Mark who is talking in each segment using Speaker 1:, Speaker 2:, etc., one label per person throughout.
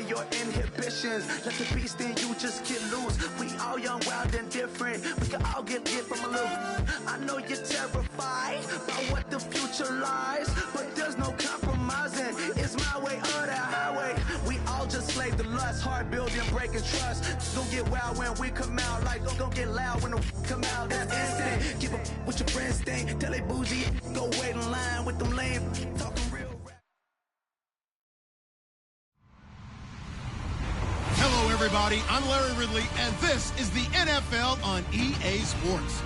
Speaker 1: your inhibitions. Let the beast in you just get loose. We all young, wild, and different. We can all get from a little. I know you're terrified by what the future lies, but there's no compromising. It's my way or the highway. We all just slave to lust, hard building, breaking trust. Don't get wild when we come out, like don't get loud when the come out. That's instant. Give up what your friends think. Tell they bougie, go wait in line with them lame talking real rap.
Speaker 2: Hello, everybody. I'm Larry Ridley, and this is the NFL on EA Sports.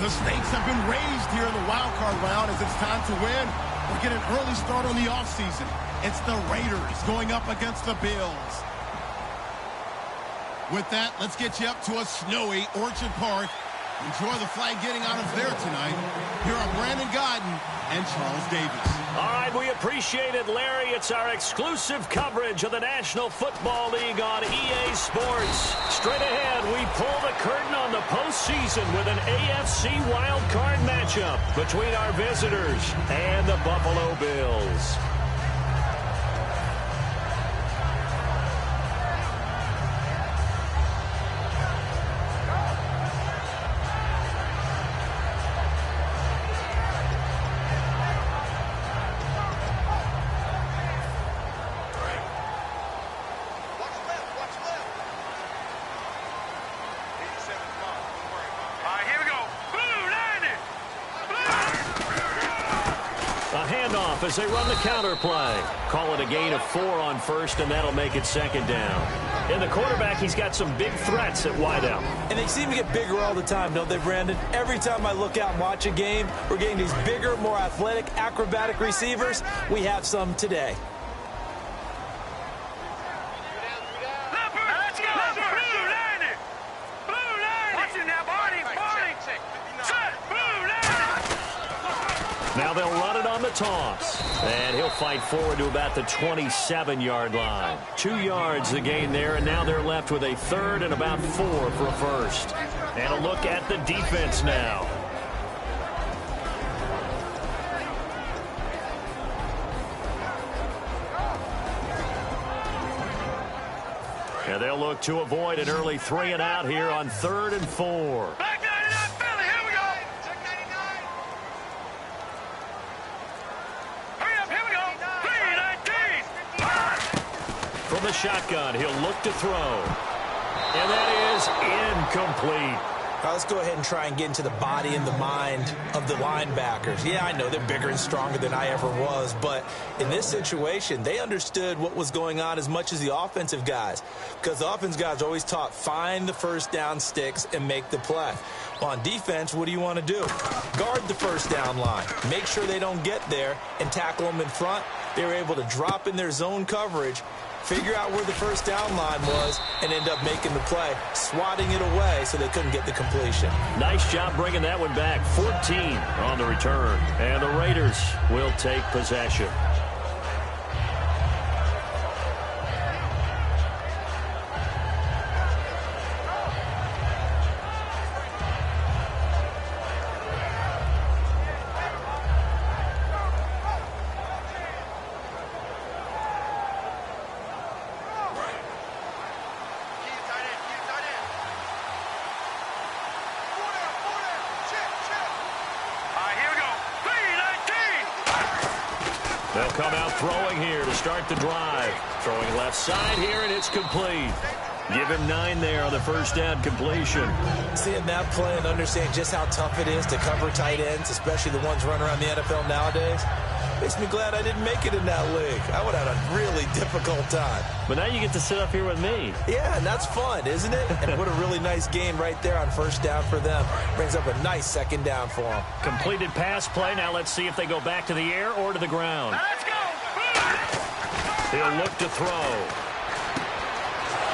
Speaker 2: The stakes have been raised here in the wild card round as it's time to win or get an early start on the offseason. It's the Raiders going up against the Bills. With that, let's get you up to a snowy Orchard Park. Enjoy the flag getting out of there tonight. Here are Brandon Gaudin and Charles Davis.
Speaker 3: All right, we appreciate it, Larry. It's our exclusive coverage of the National Football League on EA Sports. Straight ahead, we pull the curtain on the postseason with an AFC wildcard matchup between our visitors and the Buffalo Bills. As they run the counter play. Call it a gain of 4 on first, and that'll make it second down. And the quarterback, he's got some big threats at wideout.
Speaker 4: And they seem to get bigger all the time, don't they, Brandon? Every time I look out and watch a game, we're getting these bigger, more athletic, acrobatic receivers. We have some today.
Speaker 3: Now they'll run it on the toss. And he'll fight forward to about the 27-yard line. 2 yards the gain there, and now they're left with a third and about 4 for a first. And a look at the defense now. And they'll look to avoid an early 3 and out here on 3rd and 4. From the shotgun, he'll look to throw. And that is incomplete.
Speaker 4: Now let's go ahead and try and get into the body and the mind of the linebackers. Yeah, I know they're bigger and stronger than I ever was, but in this situation, they understood what was going on as much as the offensive guys, because the offensive guys are always taught, find the first down sticks and make the play. Well, on defense, what do you want to do? Guard the first down line. Make sure they don't get there and tackle them in front. They were able to drop in their zone coverage, figure out where the first down line was, and end up making the play, swatting it away so they couldn't get the completion.
Speaker 3: Nice job bringing that one back. 14 on the return. And the Raiders will take possession. They'll come out throwing here to start the drive. Throwing left side here, and it's complete. Give him 9 there on the first down completion.
Speaker 4: Seeing that play and understanding just how tough it is to cover tight ends, especially the ones running around the NFL nowadays, makes me glad I didn't make it in that league. I would have had a really difficult time.
Speaker 3: But now you get to sit up here with me.
Speaker 4: Yeah, and that's fun, isn't it? And what a really nice game right there on first down for them. Brings up a nice second down for them.
Speaker 3: Completed pass play. Now let's see if they go back to the air or to the ground.
Speaker 1: Let's go!
Speaker 3: He'll look to throw.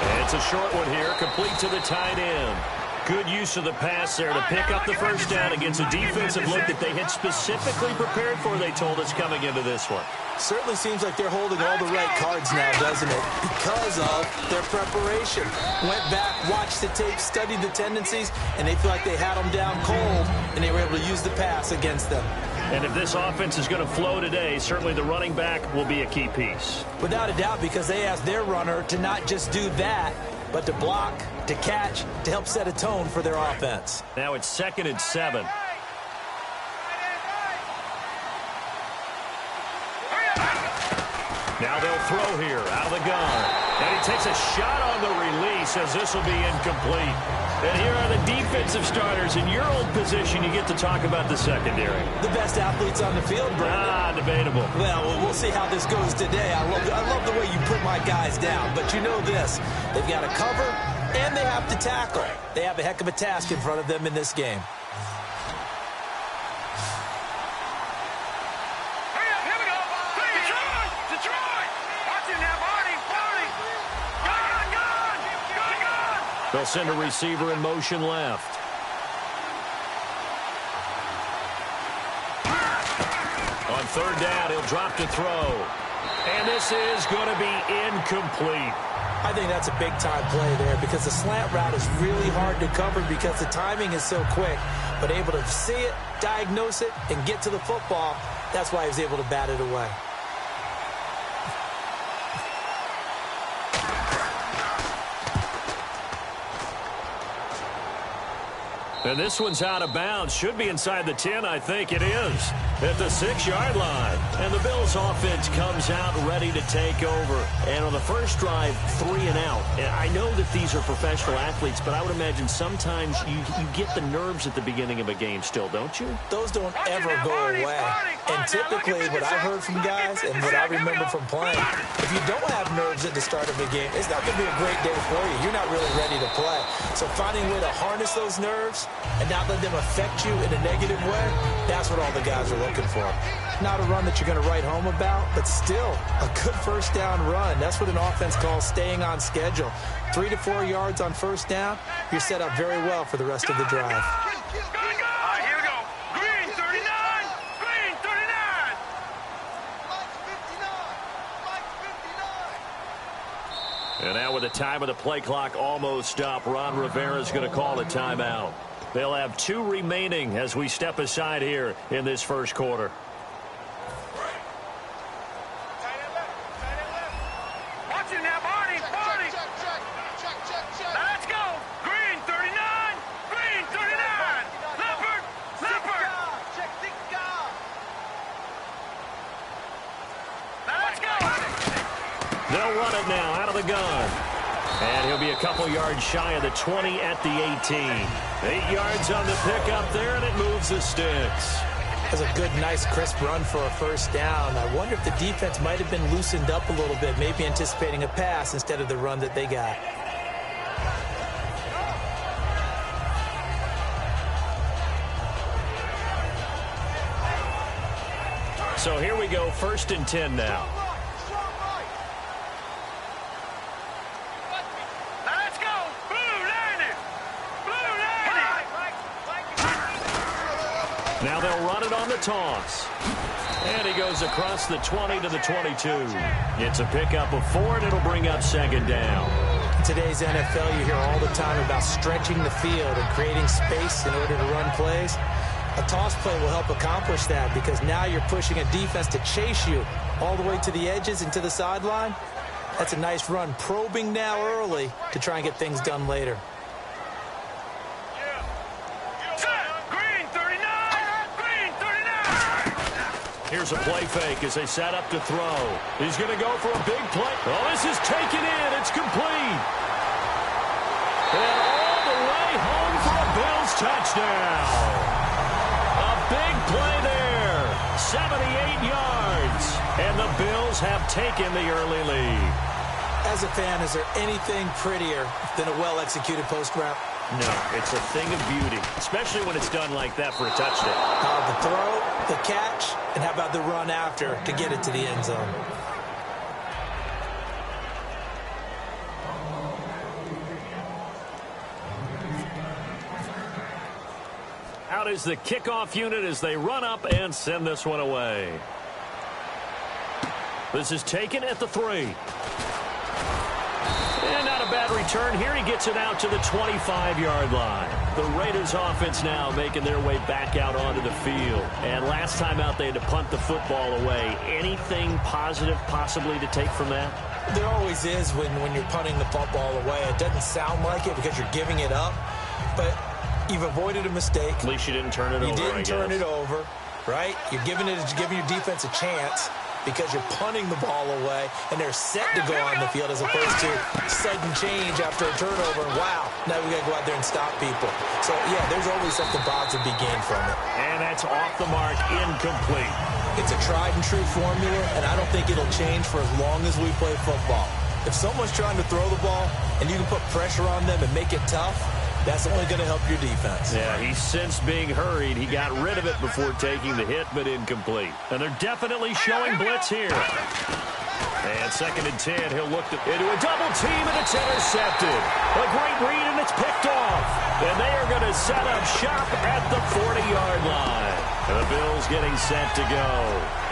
Speaker 3: And it's a short one here, complete to the tight end. Good use of the pass there to pick up the first down against a defensive look that they had specifically prepared for, they told us, coming into this one.
Speaker 4: Certainly seems like they're holding all the right cards now, doesn't it? Because of their preparation. Went back, watched the tape, studied the tendencies, and they feel like they had them down cold, and they were able to use the pass against them.
Speaker 3: And if this offense is going to flow today, certainly the running back will be a key piece.
Speaker 4: Without a doubt, because they asked their runner to not just do that, but to block, to catch, to help set a tone for their offense.
Speaker 3: Now it's 2nd and 7. Now they'll throw here out of the gun. And he takes a shot on the release as this will be incomplete. And here are the defensive starters. In your old position, you get to talk about the secondary.
Speaker 4: The best athletes on the field, Brandon.
Speaker 3: Debatable.
Speaker 4: Well, we'll see how this goes today. I love the way you put my guys down. But you know this. They've got to cover, and they have to tackle. They have a heck of a task in front of them in this game.
Speaker 3: They'll send a receiver in motion left. On 3rd down, he'll drop to throw. And this is going to be incomplete.
Speaker 4: I think that's a big-time play there because the slant route is really hard to cover because the timing is so quick. But able to see it, diagnose it, and get to the football, that's why he was able to bat it away.
Speaker 3: And this one's out of bounds. Should be inside the 10, I think it is. At the 6-yard line. And the Bills offense comes out ready to take over. And on the first drive, 3 and out. And I know that these are professional athletes, but I would imagine sometimes you get the nerves at the beginning of a game still, don't you?
Speaker 4: Those don't ever go away. And typically what I heard from guys and what I remember from playing, if you don't have nerves at the start of a game, it's not going to be a great day for you. You're not really ready to play. So finding a way to harness those nerves and not let them affect you in a negative way, that's what all the guys are looking for. Not a run that you're going to write home about, but still a good first down run. That's what an offense calls staying on schedule. 3 to 4 yards on first down, you're set up very well for the rest of the drive.
Speaker 5: Here we go. Green 39. Green 39.
Speaker 3: And now with the time of the play clock almost up, Ron Rivera is going to call a timeout. They'll have 2 remaining as we step aside here in this first quarter.
Speaker 5: Watch it now, Barney. Barney. Let's go. Green 39. Green 39. Leopard. Leopard. Let's go.
Speaker 3: They'll run it now out of the gun. And he'll be a couple yards shy of the 20 at the 18. 8 yards on the pickup there, and it moves the sticks.
Speaker 4: That's a good, nice, crisp run for a first down. I wonder if the defense might have been loosened up a little bit, maybe anticipating a pass instead of the run that they got.
Speaker 3: So here we go, 1st and 10 now. Now they'll run it on the toss. And he goes across the 20 to the 22. It's a pickup of 4, and it'll bring up 2nd down.
Speaker 4: In today's NFL, you hear all the time about stretching the field and creating space in order to run plays. A toss play will help accomplish that because now you're pushing a defense to chase you all the way to the edges and to the sideline. That's a nice run, probing now early to try and get things done later.
Speaker 3: Here's a play fake as they set up to throw. He's going to go for a big play. Oh, this is taken in. It's complete. And all the way home for a Bills touchdown. A big play there. 78 yards. And the Bills have taken the early lead.
Speaker 4: As a fan, is there anything prettier than a well-executed post route?
Speaker 3: No, it's a thing of beauty, especially when it's done like that for a touchdown.
Speaker 4: The throw, the catch, and how about the run after to get it to the end zone?
Speaker 3: Out is the kickoff unit as they run up and send this one away. This is taken at the 3. And not a bad punt return here. He gets it out to the 25-yard line. The Raiders offense now making their way back out onto the field. And last time out, they had to punt the football away. Anything positive possibly to take from that?
Speaker 4: There always is when you're punting the football away. It doesn't sound like it because you're giving it up, but you've avoided a mistake.
Speaker 3: At least you didn't turn it over,
Speaker 4: You didn't turn it over, right? You're giving your defense a chance because you're punting the ball away, and they're set to go on the field as opposed to sudden change after a turnover. And wow, now we got to go out there and stop people. So, yeah, there's always something positive to be gained from it.
Speaker 3: And that's off the mark, incomplete.
Speaker 4: It's a tried-and-true formula, and I don't think it'll change for as long as we play football. If someone's trying to throw the ball and you can put pressure on them and make it tough, that's only going to help your defense.
Speaker 3: Yeah, he's since being hurried. He got rid of it before taking the hit, but incomplete. And they're definitely showing blitz here. And 2nd and 10, he'll look into a double team, and it's intercepted. A great read, and it's picked off. And they are going to set up shop at the 40-yard line. And the Bills getting set to go.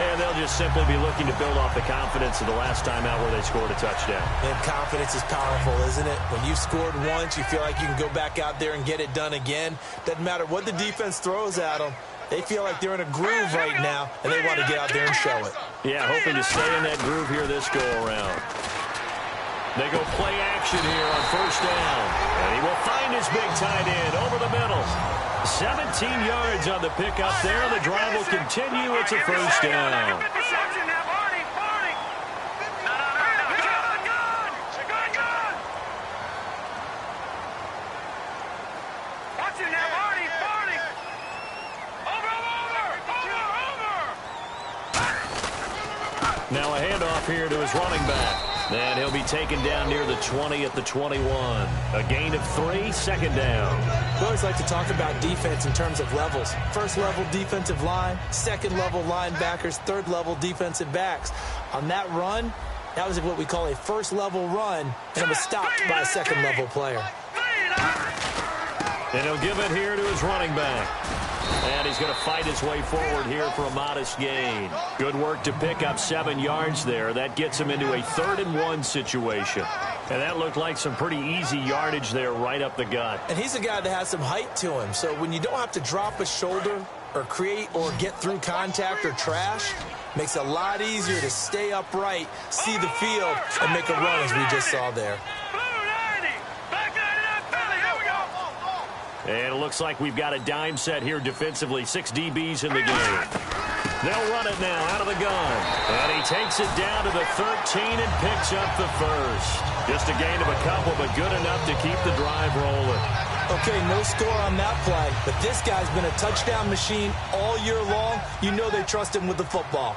Speaker 3: And they'll just simply be looking to build off the confidence of the last time out where they scored a touchdown.
Speaker 4: And confidence is powerful, isn't it? When you've scored once, you feel like you can go back out there and get it done again. Doesn't matter what the defense throws at them. They feel like they're in a groove right now, and they want to get out there and show it.
Speaker 3: Yeah, hoping to stay in that groove here this go-around. They go play action here on 1st down. And he will find his big tight end over the middle. 17 yards on the pickup there. The drive will continue. It's a 1st down. Now a handoff here to his running back. And he'll be taken down near the 20 at the 21. A gain of 3, 2nd down.
Speaker 4: We always like to talk about defense in terms of levels. 1st level defensive line, 2nd level linebackers, 3rd level defensive backs. On that run, that was what we call a 1st level run, and it was stopped by a 2nd level player.
Speaker 3: And he'll give it here to his running back. And he's going to fight his way forward here for a modest gain. Good work to pick up 7 yards there. That gets him into a 3rd and 1 situation. And that looked like some pretty easy yardage there right up the gut.
Speaker 4: And he's a guy that has some height to him. So when you don't have to drop a shoulder or create or get through contact or trash, makes it a lot easier to stay upright, see the field, and make a run as we just saw there.
Speaker 3: And it looks like we've got a dime set here defensively. 6 DBs in the game. They'll run it now out of the gun. And he takes it down to the 13 and picks up the 1st. Just a gain of a couple, but good enough to keep the drive rolling.
Speaker 4: Okay, no score on that play, but this guy's been a touchdown machine all year long. You know they trust him with the football.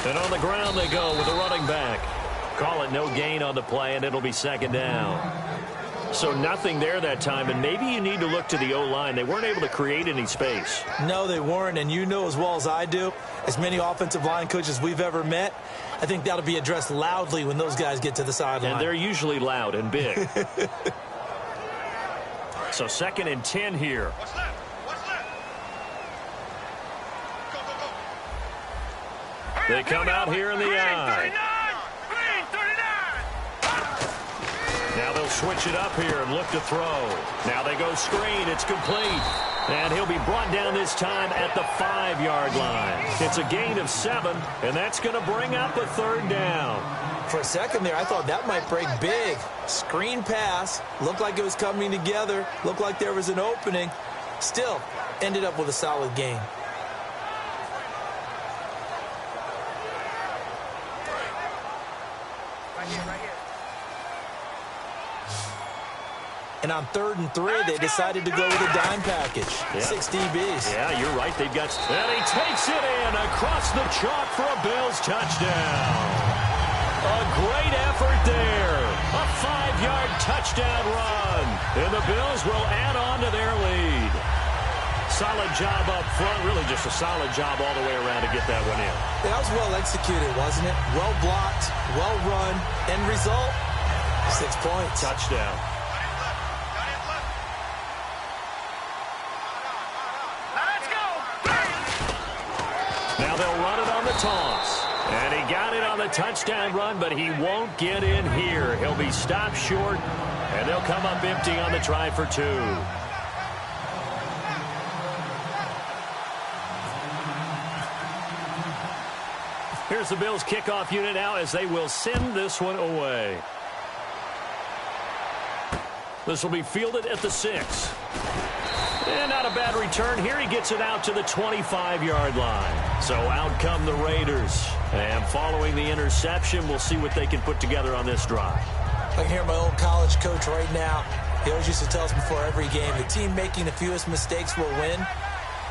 Speaker 3: And on the ground they go with the running back. Call it no gain on the play, and it'll be 2nd down. So nothing there that time, and maybe you need to look to the O-line. They weren't able to create any space.
Speaker 4: No, they weren't, and you know as well as I do, as many offensive line coaches we've ever met, I think that'll be addressed loudly when those guys get to the sideline.
Speaker 3: And they're usually loud and big. So 2nd and 10 here. They come out here in the eye. Now they'll switch it up here and look to throw. Now they go screen. It's complete. And he'll be brought down this time at the 5-yard line. It's a gain of 7, and that's going to bring up a 3rd down.
Speaker 4: For a second there, I thought that might break big. Screen pass. Looked like it was coming together. Looked like there was an opening. Still, ended up with a solid gain. And on 3rd and 3, they decided to go with a dime package. Yeah. 6 DBs.
Speaker 3: Yeah, you're right. They've got... And he takes it in across the chalk for a Bills touchdown. A great effort there. A 5-yard touchdown run. And the Bills will add on to their lead. Solid job up front. Really just a solid job all the way around to get that one in.
Speaker 4: That was well executed, wasn't it? Well blocked, well run. End result, 6 points.
Speaker 3: Touchdown. they'll run it on the toss. And he got it on the touchdown run, but he won't get in here. He'll be stopped short, and they'll come up empty on the try for 2. Here's the Bills' kickoff unit now as they will send this one away. This will be fielded at the 6. And not a bad return here. He gets it out to the 25-yard line. So out come the Raiders. And following the interception, we'll see what they can put together on this drive.
Speaker 4: I can hear my old college coach right now. He always used to tell us before every game, the team making the fewest mistakes will win.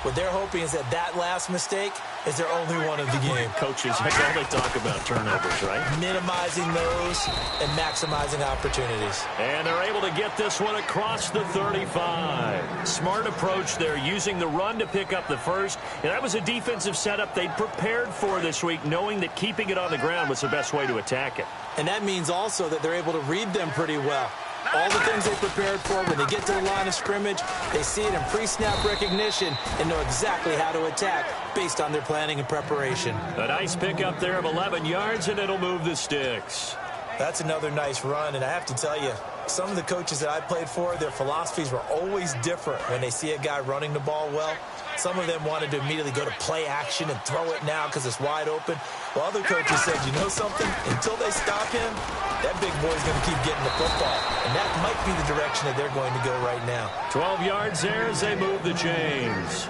Speaker 4: What they're hoping is that last mistake is their only one of the game.
Speaker 3: Coaches, that's all they talk about, turnovers, right?
Speaker 4: Minimizing those and maximizing opportunities.
Speaker 3: And they're able to get this one across the 35. Smart approach there, using the run to pick up the first. And that was a defensive setup they'd prepared for this week, knowing that keeping it on the ground was the best way to attack it.
Speaker 4: And that means also that they're able to read them pretty well. All the things they prepared for, when they get to the line of scrimmage, they see it in pre-snap recognition and know exactly how to attack based on their planning and preparation.
Speaker 3: A nice pickup there of 11 yards, and it'll move the sticks.
Speaker 4: That's another nice run, and I have to tell you, some of the coaches that I played for, their philosophies were always different when they see a guy running the ball well. Some of them wanted to immediately go to play action and throw it now because it's wide open. While other coaches said, you know something? Until they stop him, that big boy's going to keep getting the football. And that might be the direction that they're going to go right now.
Speaker 3: 12 yards there as they move the chains.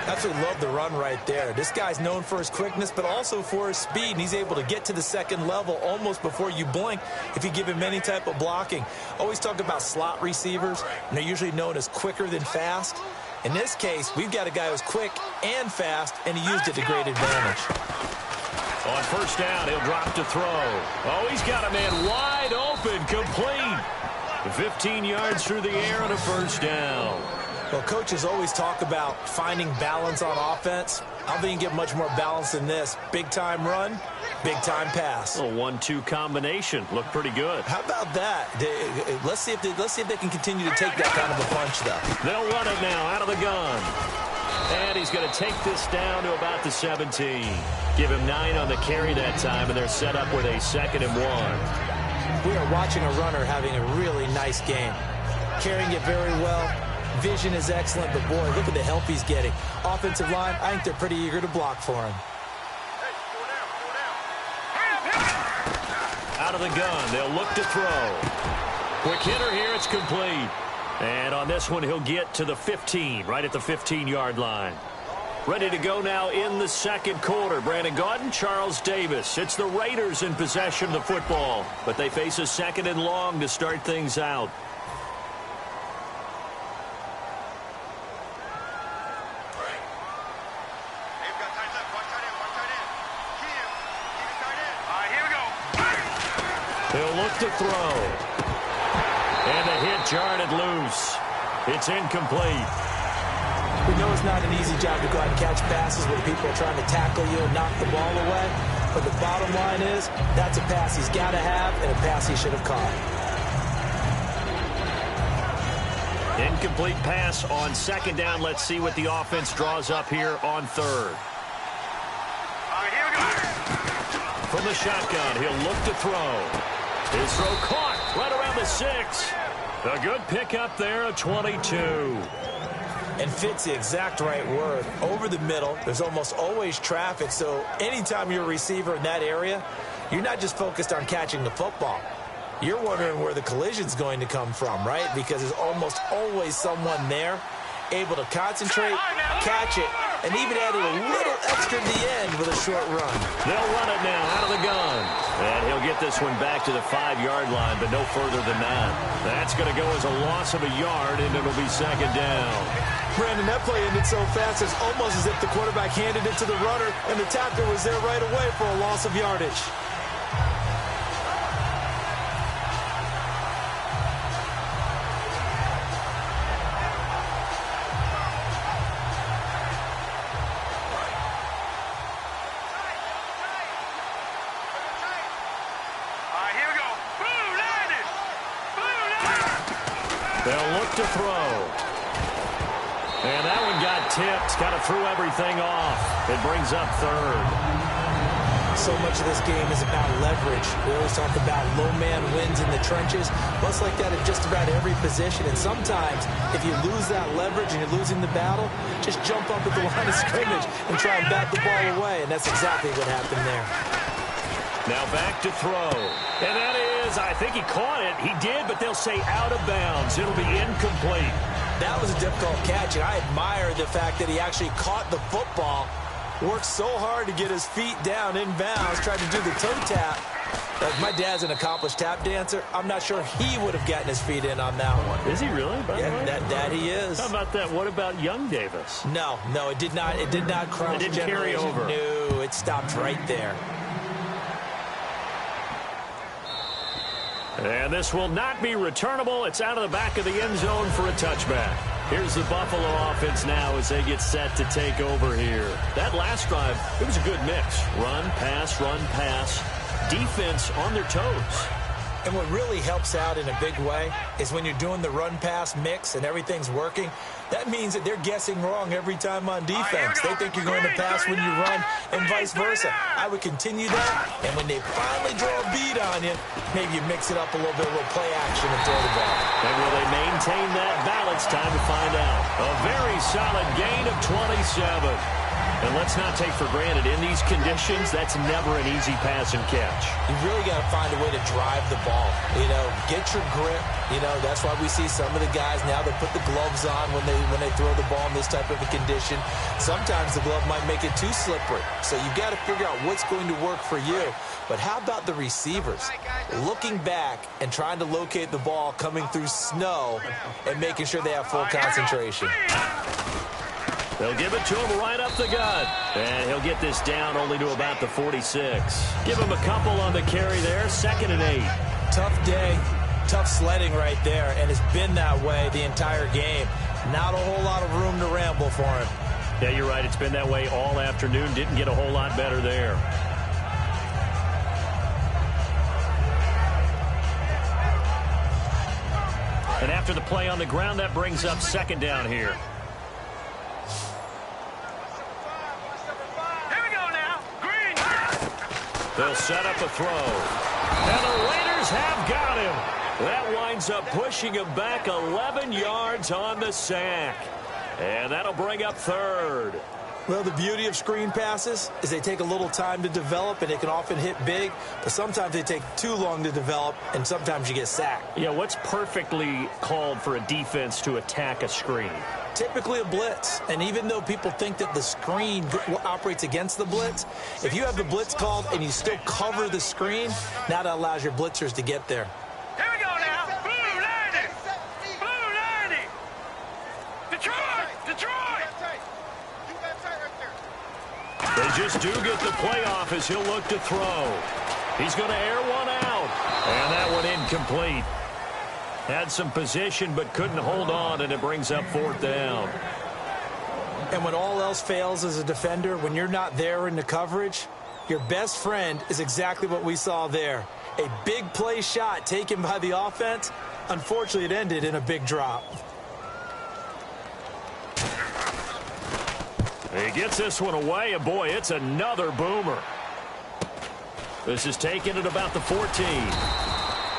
Speaker 4: Absolutely love the run right there. This guy's known for his quickness, but also for his speed. And he's able to get to the second level almost before you blink if you give him any type of blocking. Always talk about slot receivers, and they're usually known as quicker than fast. In this case, we've got a guy who's quick and fast, and he used it to great advantage.
Speaker 3: On first down, he'll drop to throw. Oh, he's got a man wide open, complete. 15 yards through the air on a first down.
Speaker 4: Well, coaches always talk about finding balance on offense. I don't think you can get much more balance than this. Big-time run, big-time pass.
Speaker 3: A 1-2 combination. Looked pretty good.
Speaker 4: How about that? Let's see if they can continue to take that kind of a punch, though.
Speaker 3: They'll run it now out of the gun. And he's going to take this down to about the 17. Give him 9 on the carry that time, and they're set up with a 2nd and 1.
Speaker 4: We are watching a runner having a really nice game. Carrying it very well. Vision is excellent, but boy, look at the help he's getting. Offensive line, I think they're pretty eager to block for him.
Speaker 3: Out of the gun, they'll look to throw. Quick hitter here, it's complete. And on this one, he'll get to the 15, right at the 15-yard line. Ready to go now in the second quarter. Brandon Gaudin, Charles Davis. It's the Raiders in possession of the football, but they face a 2nd and long to start things out. He'll look to throw. And the hit jarred it loose. It's incomplete.
Speaker 4: We know it's not an easy job to go out and catch passes when people are trying to tackle you and knock the ball away. But the bottom line is, that's a pass he's got to have and a pass he should have caught.
Speaker 3: Incomplete pass on 2nd down. Let's see what the offense draws up here on 3rd.
Speaker 5: Here we go.
Speaker 3: From the shotgun, he'll look to throw. His throw caught right around the 6. A good pickup there, a 22.
Speaker 4: And fits the exact right word. Over the middle, there's almost always traffic, so anytime you're a receiver in that area, you're not just focused on catching the football. You're wondering where the collision's going to come from, right? Because there's almost always someone there able to concentrate, catch it, and even added a little extra at the end with a short run.
Speaker 3: They'll run it now out of the gun. And he'll get this one back to the 5-yard line, but no further than that. That's going to go as a loss of a yard, and it'll be 2nd down.
Speaker 4: Brandon, that play ended so fast, it's almost as if the quarterback handed it to the runner, and the tackler was there right away for a loss of yardage.
Speaker 3: They'll look to throw. And that one got tipped. Got to throw everything off. It brings up third.
Speaker 4: So much of this game is about leverage. We always talk about low man wins in the trenches. Well, it's like that at just about every position. And sometimes, if you lose that leverage and you're losing the battle, just jump up at the line of scrimmage and try and bat the ball away. And that's exactly what happened there.
Speaker 3: Now back to throw. And that is, I think he caught it. He did, but they'll say out of bounds. It'll be incomplete.
Speaker 4: That was a difficult catch, and I admire the fact that he actually caught the football. Worked so hard to get his feet down inbounds, tried to do the toe tap. My dad's an accomplished tap dancer. I'm not sure he would have gotten his feet in on that one.
Speaker 3: Is he really?
Speaker 4: Yeah, that he is.
Speaker 3: How about that? What about young Davis?
Speaker 4: No, it did not. It did not cross.
Speaker 3: It didn't carry over.
Speaker 4: No, it stopped right there.
Speaker 3: And this will not be returnable. It's out of the back of the end zone for a touchback. Here's the Buffalo offense now as they get set to take over here. That last drive, it was a good mix. Run, pass, defense on their toes.
Speaker 4: And what really helps out in a big way is when you're doing the run-pass mix and everything's working, that means that they're guessing wrong every time on defense. They think you're going to pass when you run and vice versa. I would continue that, and when they finally draw a beat on you, maybe you mix it up a little bit, a little play action and throw the ball.
Speaker 3: And will they maintain that balance? Time to find out. A very solid gain of 27. And let's not take for granted, in these conditions, that's never an easy pass and catch.
Speaker 4: You really got to find a way to drive the ball. Get your grip. That's why we see some of the guys now that put the gloves on when they throw the ball in this type of a condition. Sometimes the glove might make it too slippery. So you've got to figure out what's going to work for you. But how about the receivers? Looking back and trying to locate the ball coming through snow and making sure they have full concentration.
Speaker 3: They'll give it to him right up the gut. And he'll get this down only to about the 46. Give him a couple on the carry there. 2nd and 8.
Speaker 4: Tough day. Tough sledding right there. And it's been that way the entire game. Not a whole lot of room to ramble for him.
Speaker 3: Yeah, you're right. It's been that way all afternoon. Didn't get a whole lot better there. And after the play on the ground, that brings up 2nd down here. They'll set up a throw. And the Raiders have got him. That winds up pushing him back 11 yards on the sack. And that'll bring up 3rd.
Speaker 4: Well, the beauty of screen passes is they take a little time to develop, and they can often hit big, but sometimes they take too long to develop, and sometimes you get sacked.
Speaker 3: Yeah, what's perfectly called for a defense to attack a screen?
Speaker 4: Typically a blitz, and even though people think that the screen operates against the blitz, if you have the blitz called and you still cover the screen, now that allows your blitzers to get there.
Speaker 5: Here we go now. Blue 90. Blue 90. Detroit.
Speaker 3: They just do get the playoff as he'll look to throw. He's going to air one out. And that one incomplete. Had some position but couldn't hold on, and it brings up 4th down.
Speaker 4: And when all else fails as a defender, when you're not there in the coverage, your best friend is exactly what we saw there. A big play shot taken by the offense. Unfortunately, it ended in a big drop.
Speaker 3: He gets this one away, and boy, it's another boomer. This is taken at about the 14.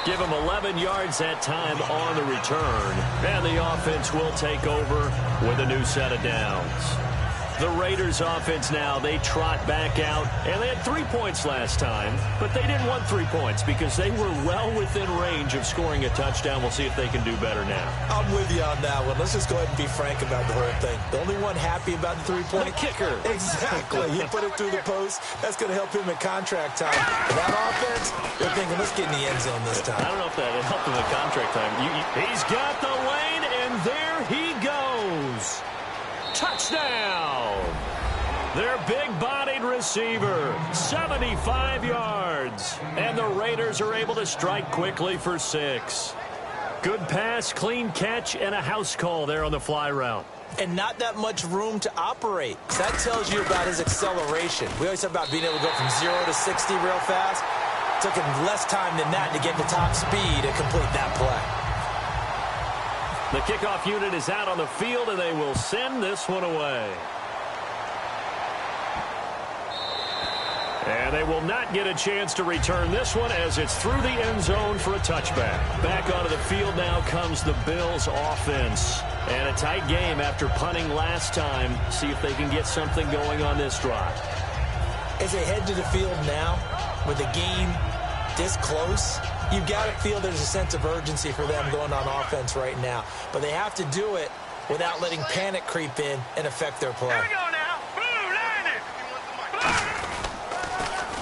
Speaker 3: Give him 11 yards that time on the return. And the offense will take over with a new set of downs. The Raiders offense now, they trot back out. And they had 3 points last time, but they didn't want 3 points because they were well within range of scoring a touchdown. We'll see if they can do better now.
Speaker 4: I'm with you on that one. Let's just go ahead and be frank about the whole thing. The only one happy about the 3-point
Speaker 3: kicker.
Speaker 4: Exactly. You put it through the post. That's going to help him at contract time. That offense, they're thinking, let's get in the end zone this time.
Speaker 3: I don't know if that helped him at contract time. He's got the lane, and there he goes. Touchdown! Their big-bodied receiver, 75 yards. And the Raiders are able to strike quickly for 6. Good pass, clean catch, and a house call there on the fly route.
Speaker 4: And not that much room to operate. So that tells you about his acceleration. We always talk about being able to go from 0 to 60 real fast. It took him less time than that to get to top speed and complete that play.
Speaker 3: The kickoff unit is out on the field, and they will send this one away. And they will not get a chance to return this one as it's through the end zone for a touchback. Back onto the field now comes the Bills offense. And a tight game after punting last time. See if they can get something going on this drive.
Speaker 4: As they head to the field now, with the game this close, you've got to feel there's a sense of urgency for them going on offense right now. But they have to do it without letting panic creep in and affect their play.
Speaker 5: Here we go now. Blue, landed.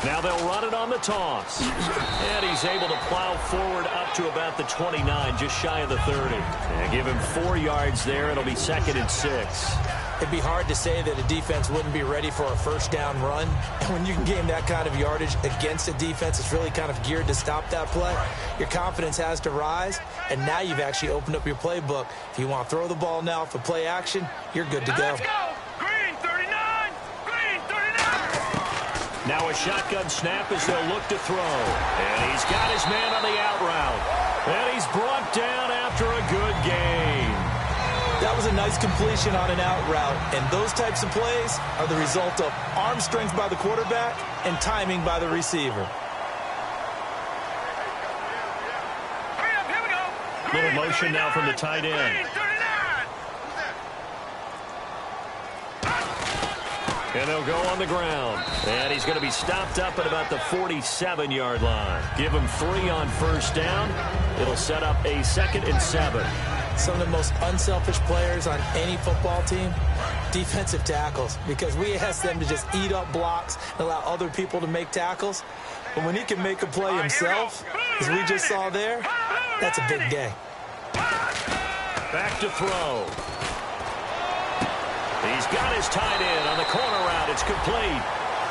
Speaker 3: Now they'll run it on the toss. And he's able to plow forward up to about the 29, just shy of the 30. And give him 4 yards there. It'll be 2nd and 6.
Speaker 4: It'd be hard to say that a defense wouldn't be ready for a first down run. And when you can gain that kind of yardage against a defense that's really kind of geared to stop that play, your confidence has to rise. And now you've actually opened up your playbook. If you want to throw the ball now for play action, you're good to go.
Speaker 5: Let's go. Green 39. Green 39.
Speaker 3: Now a shotgun snap as they'll look to throw. And he's got his man on the out route. And he's brought down after a good gain.
Speaker 4: That was a nice completion on an out route, and those types of plays are the result of arm strength by the quarterback and timing by the receiver.
Speaker 5: Hurry up, here we go.
Speaker 3: Little motion now from the tight end.
Speaker 5: Green 39.
Speaker 3: And they'll go on the ground. And he's going to be stopped up at about the 47-yard line. Give him 3 on first down. It'll set up a 2nd and 7.
Speaker 4: Some of the most unselfish players on any football team, defensive tackles, because we ask them to just eat up blocks and allow other people to make tackles. But when he can make a play himself, as we just saw there, that's a big day.
Speaker 3: Back to throw. He's got his tight end on the corner route. It's complete.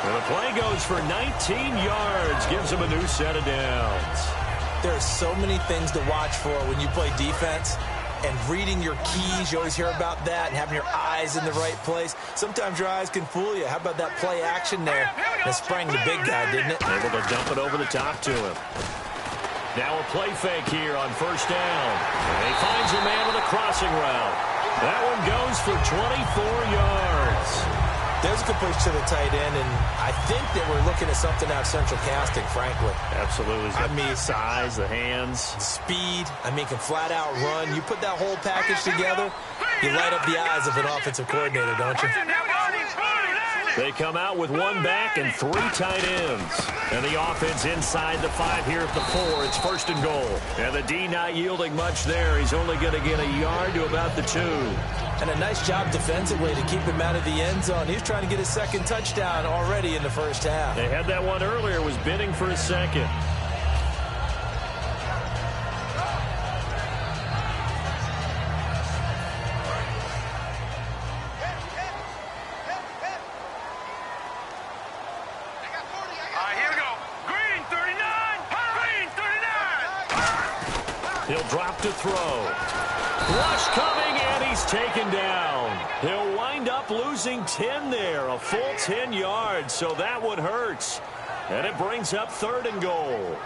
Speaker 3: And the play goes for 19 yards. Gives him a new set of downs.
Speaker 4: There are so many things to watch for when you play defense. And reading your keys, you always hear about that, and having your eyes in the right place. Sometimes your eyes can fool you. How about that play action there? That sprang the big guy, didn't it?
Speaker 3: Able to dump it over the top to him. Now a play fake here on first down. And he finds a man with a crossing route. That one goes for 24 yards.
Speaker 4: There's a good push to the tight end, and I think that we're looking at something out of Central Casting, frankly.
Speaker 3: Absolutely.
Speaker 4: I mean,
Speaker 3: size, the hands.
Speaker 4: Speed. I mean, can flat out run. You put that whole package together, you light up the eyes of an offensive coordinator, don't you?
Speaker 3: They come out with 1 back and 3 tight ends. And the offense inside the 5 here at the 4. It's 1st and goal. And the D not yielding much there. He's only going to get a yard to about the 2.
Speaker 4: And a nice job defensively to keep him out of the end zone. He's trying to get his 2nd touchdown already in the first half.
Speaker 3: They had that one earlier, was bidding for a 2nd. He'll drop to throw. Rush coming, and he's taken down. He'll wind up losing 10 there, a full 10 yards, so that one hurts. And it brings up 3rd and goal.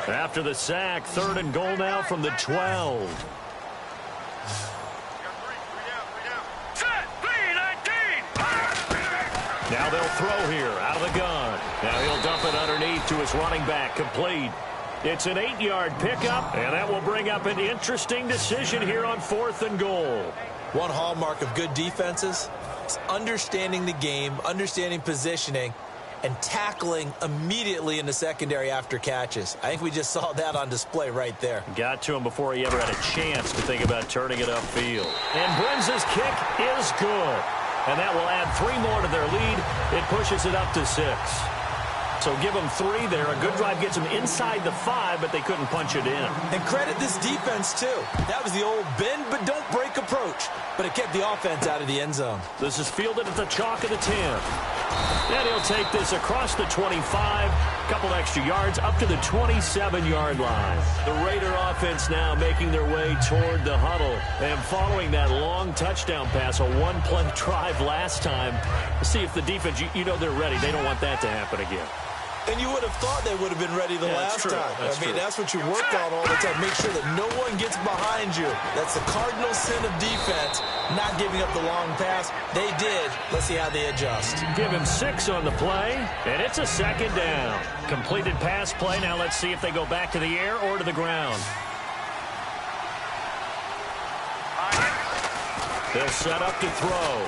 Speaker 3: After the sack, 3rd and goal now from the 12. Now they'll throw here out of the gun. Now he'll dump it underneath to his running back. Complete. It's an 8-yard pickup, and that will bring up an interesting decision here on 4th and goal.
Speaker 4: One hallmark of good defenses is understanding the game, understanding positioning, and tackling immediately in the secondary after catches. I think we just saw that on display right there.
Speaker 3: Got to him before he ever had a chance to think about turning it upfield. And Brenza's kick is good. And that will add 3 more to their lead. It pushes it up to 6. So give them 3 there. A good drive gets them inside the 5, but they couldn't punch it in.
Speaker 4: And credit this defense, too. That was the old bend but don't break approach. But it kept the offense out of the end zone.
Speaker 3: This is fielded at the chalk of the 10. And he'll take this across the 25, a couple extra yards, up to the 27-yard line. The Raider offense now making their way toward the huddle. And following that long touchdown pass, a 1-play drive last time, see if the defense, you know they're ready. They don't want that to happen again.
Speaker 4: And you would have thought they would have been ready the last time. That's what you work on all the time. Make sure that no one gets behind you. That's the cardinal sin of defense, not giving up the long pass. They did. Let's see how they adjust.
Speaker 3: Give him 6 on the play, and it's a second down. Completed pass play. Now let's see if they go back to the air or to the ground. They'll set up to throw.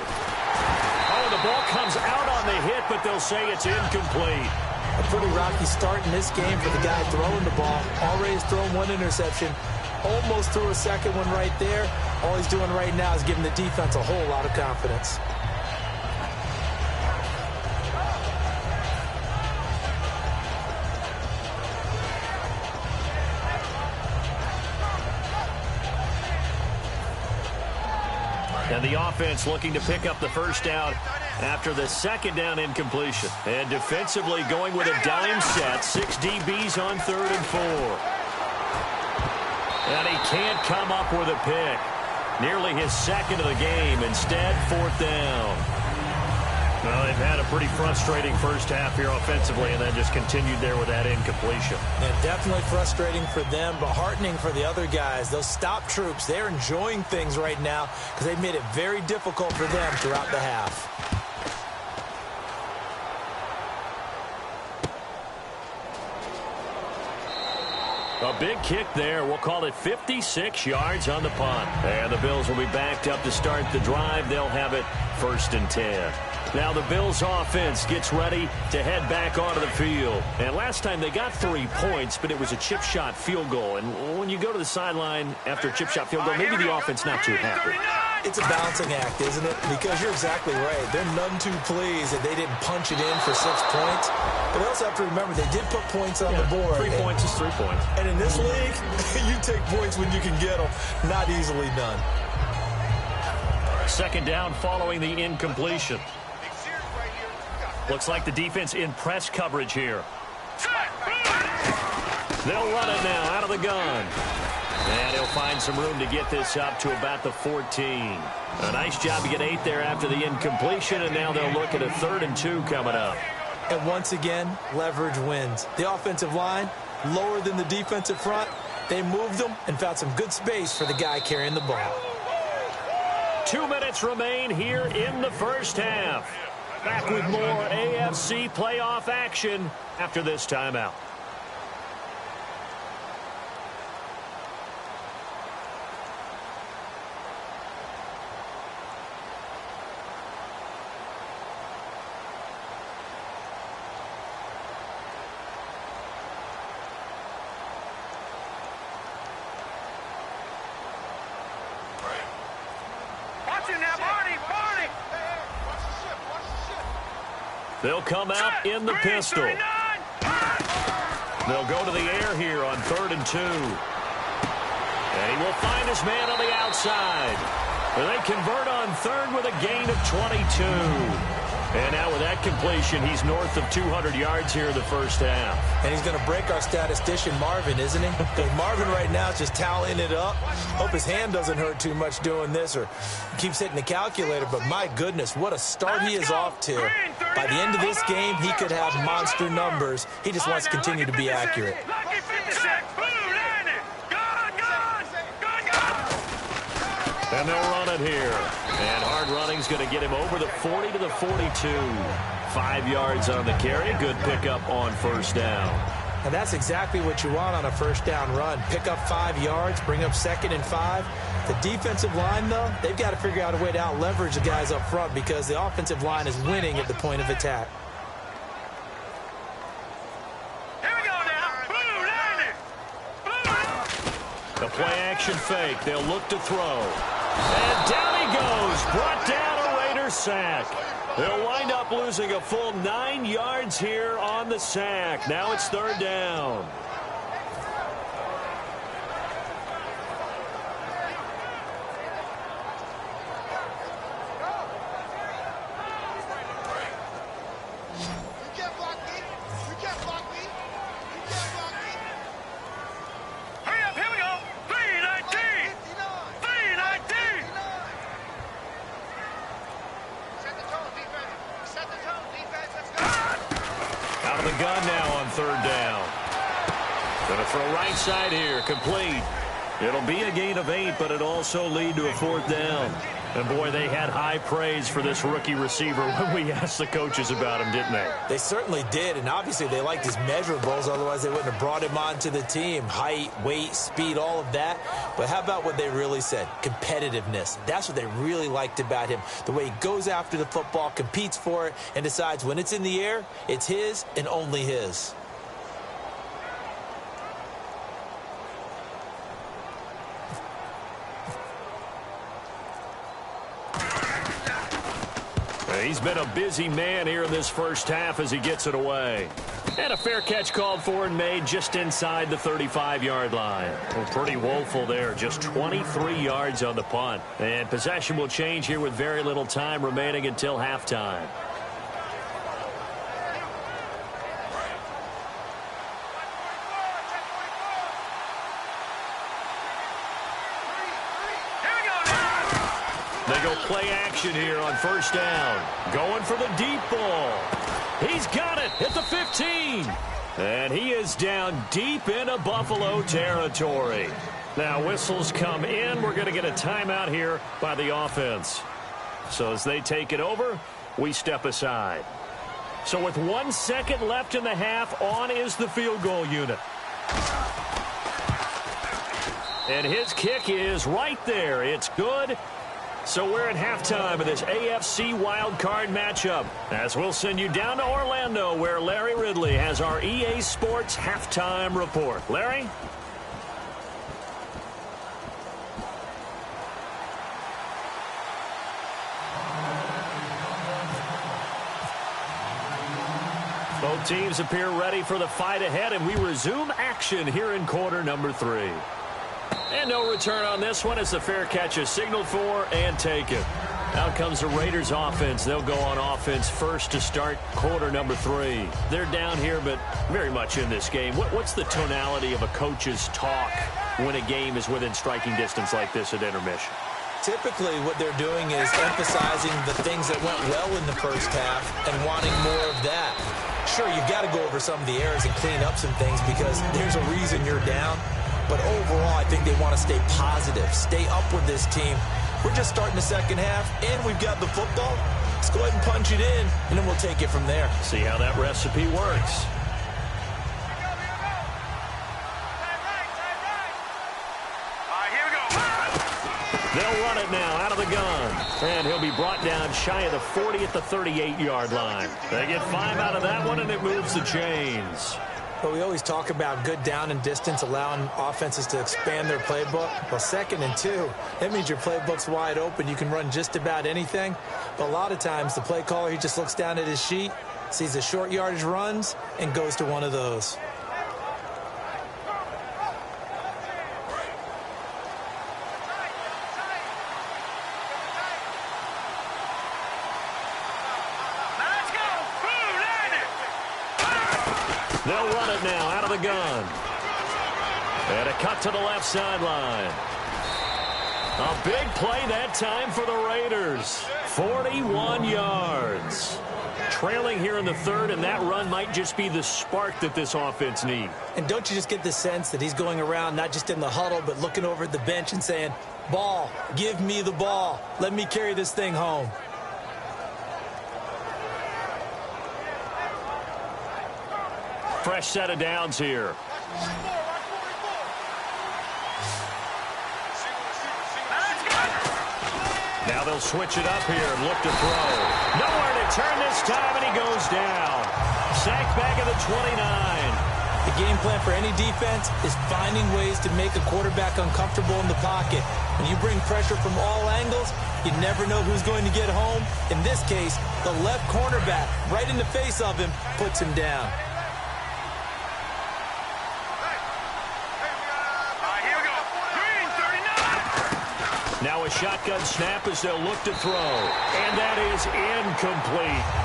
Speaker 3: Oh, the ball comes out on the hit, but they'll say it's incomplete.
Speaker 4: A pretty rocky start in this game for the guy throwing the ball. Already has thrown 1 interception. Almost threw a second one right there. All he's doing right now is giving the defense a whole lot of confidence.
Speaker 3: And the offense looking to pick up the first down after the second down incompletion. And defensively going with a dime set. 6 DBs on 3rd and 4. And he can't come up with a pick. Nearly his second of the game. Instead, 4th down. Well, they've had a pretty frustrating first half here offensively, and then just continued there with that incompletion.
Speaker 4: Yeah, definitely frustrating for them, but heartening for the other guys. Those stop troops, they're enjoying things right now because they've made it very difficult for them throughout the half.
Speaker 3: A big kick there. We'll call it 56 yards on the punt. And the Bills will be backed up to start the drive. They'll have it 1st and 10. Now the Bills offense gets ready to head back onto the field. And last time they got 3 points, but it was a chip shot field goal. And when you go to the sideline after a chip shot field goal, maybe the offense not too happy.
Speaker 4: It's a balancing act, isn't it? Because you're exactly right. They're none too pleased that they didn't punch it in for 6 points. But they also have to remember they did put points on the board.
Speaker 3: 3 points is 3 points.
Speaker 4: And in this league, you take points when you can get them. Not easily done.
Speaker 3: Second down following the incompletion. Looks like the defense in press coverage here. They'll run it now out of the gun. And he'll find some room to get this up to about the 14. A nice job to get 8 there after the incompletion, and now they'll look at a 3rd and 2 coming up.
Speaker 4: And once again, leverage wins. The offensive line, lower than the defensive front. They moved them and found some good space for the guy carrying the ball.
Speaker 3: 2 minutes remain here in the first half. Back with more AFC playoff action after this timeout. They'll come out in the pistol. They'll go to the air here on 3rd and 2. And he will find his man on the outside. And they convert on 3rd with a gain of 22. And now with that completion, he's north of 200 yards here in the first half.
Speaker 4: And he's going to break our statistician, Marvin, isn't he? Because Marvin right now is just tallying it up. Hope his hand doesn't hurt too much doing this or keeps hitting the calculator. But my goodness, what a start he is off to. By the end of this game, he could have monster numbers. He just wants to continue to be accurate.
Speaker 3: And they'll run it here. And hard running's going to get him over the 40 to the 42. 5 yards on the carry. Good pickup on 1st down.
Speaker 4: And that's exactly what you want on a 1st down run. Pick up 5 yards, bring up 2nd and 5. The defensive line, though, they've got to figure out a way to out-leverage the guys up front because the offensive line is winning at the point of attack.
Speaker 3: The play-action fake. They'll look to throw. And down he goes. Brought down a Raider sack. They'll wind up losing a full 9 yards here on the sack. Now it's 3rd down. gun now on third down. Going to throw right side here, complete. It'll be a gain of 8, but it also lead to a fourth down. And, boy, they had high praise for this rookie receiver when we asked the coaches about him, didn't they?
Speaker 4: They certainly did, and obviously they liked his measurables. Otherwise, they wouldn't have brought him onto the team. Height, weight, speed, all of that. But how about what they really said? Competitiveness. That's what they really liked about him. The way he goes after the football, competes for it, and decides when it's in the air, it's his and only his.
Speaker 3: He's been a busy man here in this first half as he gets it away. And a fair catch called for and made just inside the 35-yard line. Well, pretty woeful there, just 23 yards on the punt. And possession will change here with very little time remaining until halftime. They go play action here on first down. Going for the deep ball. He's got it at the 15. And he is down deep into Buffalo territory. Now whistles come in. We're going to get a timeout here by the offense. So as they take it over, we step aside. So with 1 second left in the half, on is the field goal unit. And his kick is right there. It's good. So we're at halftime of this AFC wildcard matchup, as we'll send you down to Orlando, where Larry Ridley has our EA Sports halftime report. Larry? Both teams appear ready for the fight ahead, and we resume action here in quarter number 3. And no return on this one as the fair catch is signaled for and taken. Out comes the Raiders offense. They'll go on offense first to start quarter number 3. They're down here, but very much in this game. What's the tonality of a coach's talk when a game is within striking distance like this at intermission?
Speaker 4: Typically, what they're doing is emphasizing the things that went well in the first half and wanting more of that. Sure, you've got to go over some of the errors and clean up some things because there's a reason you're down. But overall, I think they want to stay positive, stay up with this team. We're just starting the second half, and we've got the football. Let's go ahead and punch it in, and then we'll take it from there.
Speaker 3: See how that recipe works. They'll run it now out of the gun. And he'll be brought down shy of the 40 at the 38-yard line. They get 5 out of that one, and it moves the chains.
Speaker 4: But we always talk about good down and distance, allowing offenses to expand their playbook. Well, 2nd and 2, that means your playbook's wide open. You can run just about anything. But a lot of times, the play caller, he just looks down at his sheet, sees the short yardage runs, and goes to one of those.
Speaker 3: They'll run it now out of the gun. And a cut to the left sideline. A big play that time for the Raiders. 41 yards. Trailing here in the 3rd, and that run might just be the spark that this offense needs.
Speaker 4: And don't you just get the sense that he's going around not just in the huddle, but looking over at the bench and saying, ball, give me the ball. Let me carry this thing home.
Speaker 3: Fresh set of downs here. Now they'll switch it up here and look to throw. Nowhere to turn this time, and he goes down. Sacked back at the 29.
Speaker 4: The game plan for any defense is finding ways to make a quarterback uncomfortable in the pocket. When you bring pressure from all angles, you never know who's going to get home. In this case, the left cornerback, right in the face of him, puts him down.
Speaker 3: Now a shotgun snap as they'll look to throw. And that is incomplete.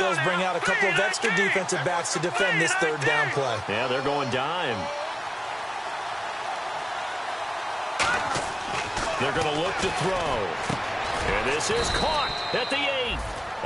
Speaker 4: Bills bring out a couple of extra defensive backs to defend this third down play.
Speaker 3: Yeah, they're going dime. They're going to look to throw. And this is caught at the 8.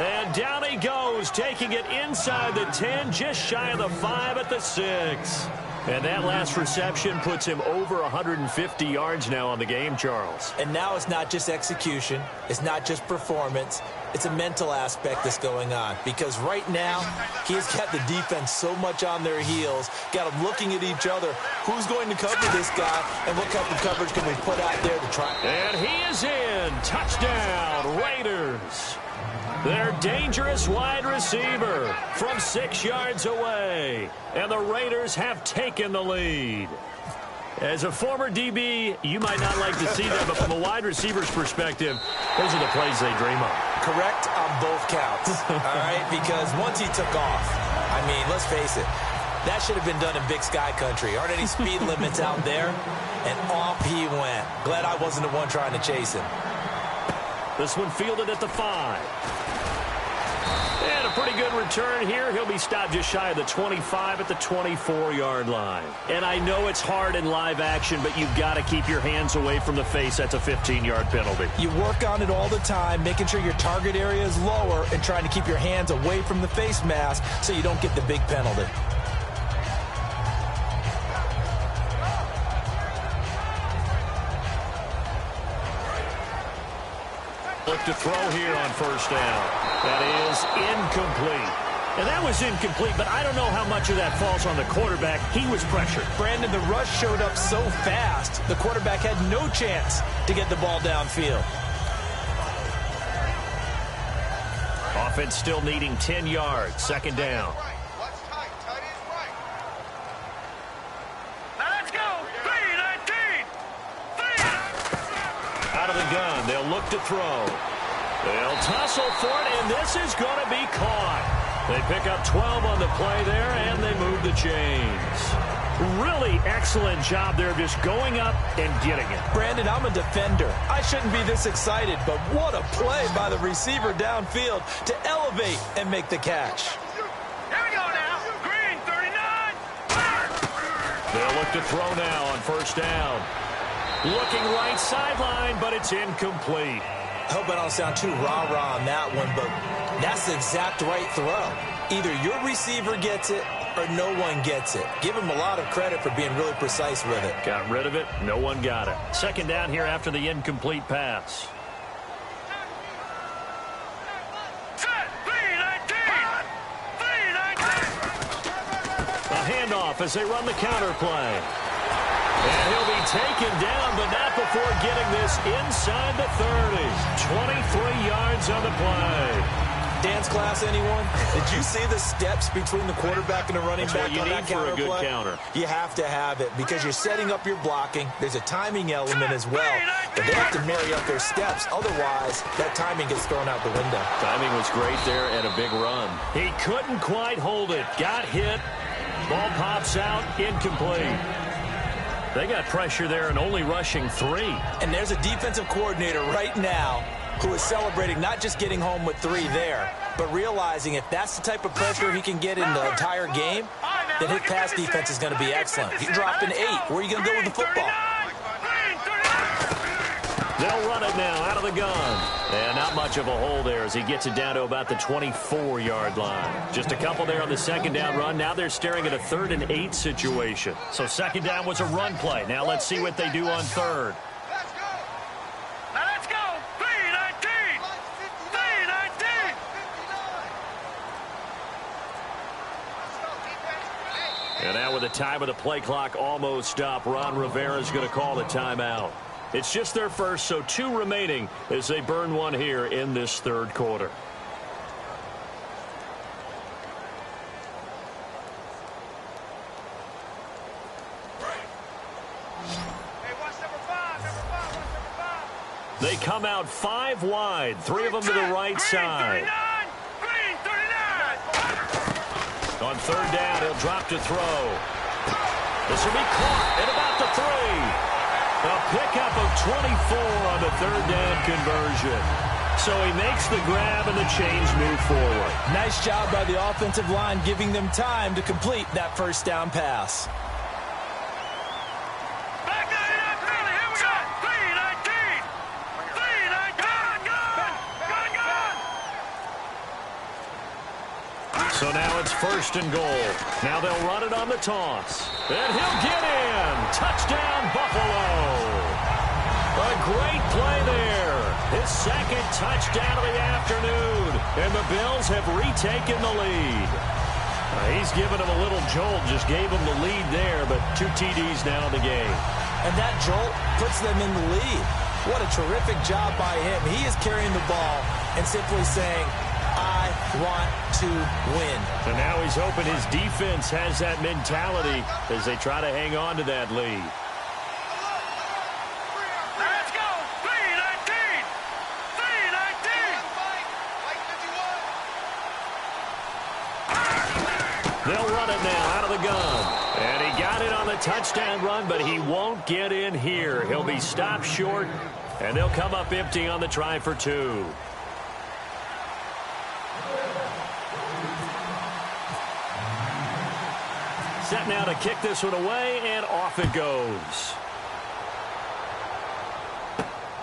Speaker 3: And down he goes, taking it inside the 10, just shy of the 5 at the 6. And that last reception puts him over 150 yards now on the game, Charles.
Speaker 4: And now it's not just execution. It's not just performance. It's a mental aspect that's going on. Because right now, he has got the defense so much on their heels, got them looking at each other. Who's going to cover this guy, and what type of coverage can we put out there to try?
Speaker 3: And he is in. Touchdown, Raiders. Their dangerous wide receiver from 6 yards away. And the Raiders have taken the lead. As a former DB, you might not like to see that, but from a wide receiver's perspective, those are the plays they dream of.
Speaker 4: Correct on both counts, all right? Because once he took off, I mean, let's face it, that should have been done in Big Sky Country. Aren't any speed limits out there? And off he went. Glad I wasn't the one trying to chase him.
Speaker 3: This one fielded at the 5. And a pretty good return here. He'll be stopped just shy of the 25 at the 24-yard line. And I know it's hard in live action, but you've got to keep your hands away from the face. That's a 15-yard penalty.
Speaker 4: You work on it all the time, making sure your target area is lower and trying to keep your hands away from the face mask so you don't get the big penalty.
Speaker 3: Look to throw here on first down. That is incomplete. And that was incomplete, but I don't know how much of that falls on the quarterback. He was pressured.
Speaker 4: Brandon, the rush showed up so fast, the quarterback had no chance to get the ball downfield.
Speaker 3: Offense still needing 10 yards. Second down.
Speaker 5: Let's go. 3-19.
Speaker 3: Out of the gun. They'll look to throw. They'll tussle for it, and this is going to be caught. They pick up 12 on the play there, and they move the chains. Really excellent job there, just going up and getting it.
Speaker 4: Brandon, I'm a defender. I shouldn't be this excited, but what a play by the receiver downfield to elevate and make the catch.
Speaker 5: Here we go now. Green, 39.
Speaker 3: They'll look to throw now on first down. Looking right sideline, but it's incomplete.
Speaker 4: I hope I don't sound too rah-rah on that one, but that's the exact right throw. Either your receiver gets it or no one gets it. Give him a lot of credit for being really precise with it.
Speaker 3: Got rid of it. No one got it. Second down here after the incomplete pass.
Speaker 5: Set. 3-19. 3-19.
Speaker 3: A handoff as they run the counter play. And he'll be taken down, but not before getting this inside the 30. 23 yards on the play.
Speaker 4: Dance class, anyone? Did you see the steps between the quarterback and the running back on that counter play?
Speaker 3: That's what you need for a good counter.
Speaker 4: You have to have it because you're setting up your blocking. There's a timing element as well. But they have to marry up their steps. Otherwise, that timing gets thrown out the window.
Speaker 3: Timing was great there and a big run. He couldn't quite hold it. Got hit. Ball pops out. Incomplete. They got pressure there and only rushing 3.
Speaker 4: And there's a defensive coordinator right now who is celebrating not just getting home with 3 there, but realizing if that's the type of pressure he can get in the entire game, then his pass defense is going to be excellent. He dropped an 8. Where are you going to go with the football?
Speaker 3: They'll run it now out of the gun. And not much of a hole there as he gets it down to about the 24-yard line. Just a couple there on the second down run. Now they're staring at a 3rd and 8 situation. So second down was a run play. Now let's see what they do on third.
Speaker 5: Now let's go. 3-19. 3-19.
Speaker 3: And now with the time of the play clock almost up, Ron Rivera is going to call the timeout. It's just their first, so 2 remaining as they burn one here in this third quarter.
Speaker 5: Hey, watch number 5. Watch number 5.
Speaker 3: They come out 5 wide, 3 of them to the right side.
Speaker 5: Green, 39.
Speaker 3: On third down, he'll drop to throw. This will be caught at about the 3. A pickup of 24 on the third down conversion. So he makes the grab and the chains move forward.
Speaker 4: Nice job by the offensive line giving them time to complete that first down pass.
Speaker 5: Back that up, Billy. Here we go. 3-19. 3-19. Gun.
Speaker 3: So now it's first and goal. Now they'll run it on the toss. And he'll get in. Touchdown, Buffalo. A great play there. His second touchdown of the afternoon. And the Bills have retaken the lead. He's given them a little jolt. Just gave them the lead there, but 2 TDs now in the game.
Speaker 4: And that jolt puts them in the lead. What a terrific job by him. He is carrying the ball and simply saying, I want to win.
Speaker 3: And now he's hoping his defense has that mentality as they try to hang on to that lead.
Speaker 5: Let's go. 3-19. 3-19.
Speaker 3: They'll run it now out of the gun. And he got it on the touchdown run, but he won't get in here. He'll be stopped short, and they'll come up empty on the try for 2. Set now to kick this one away, and off it goes.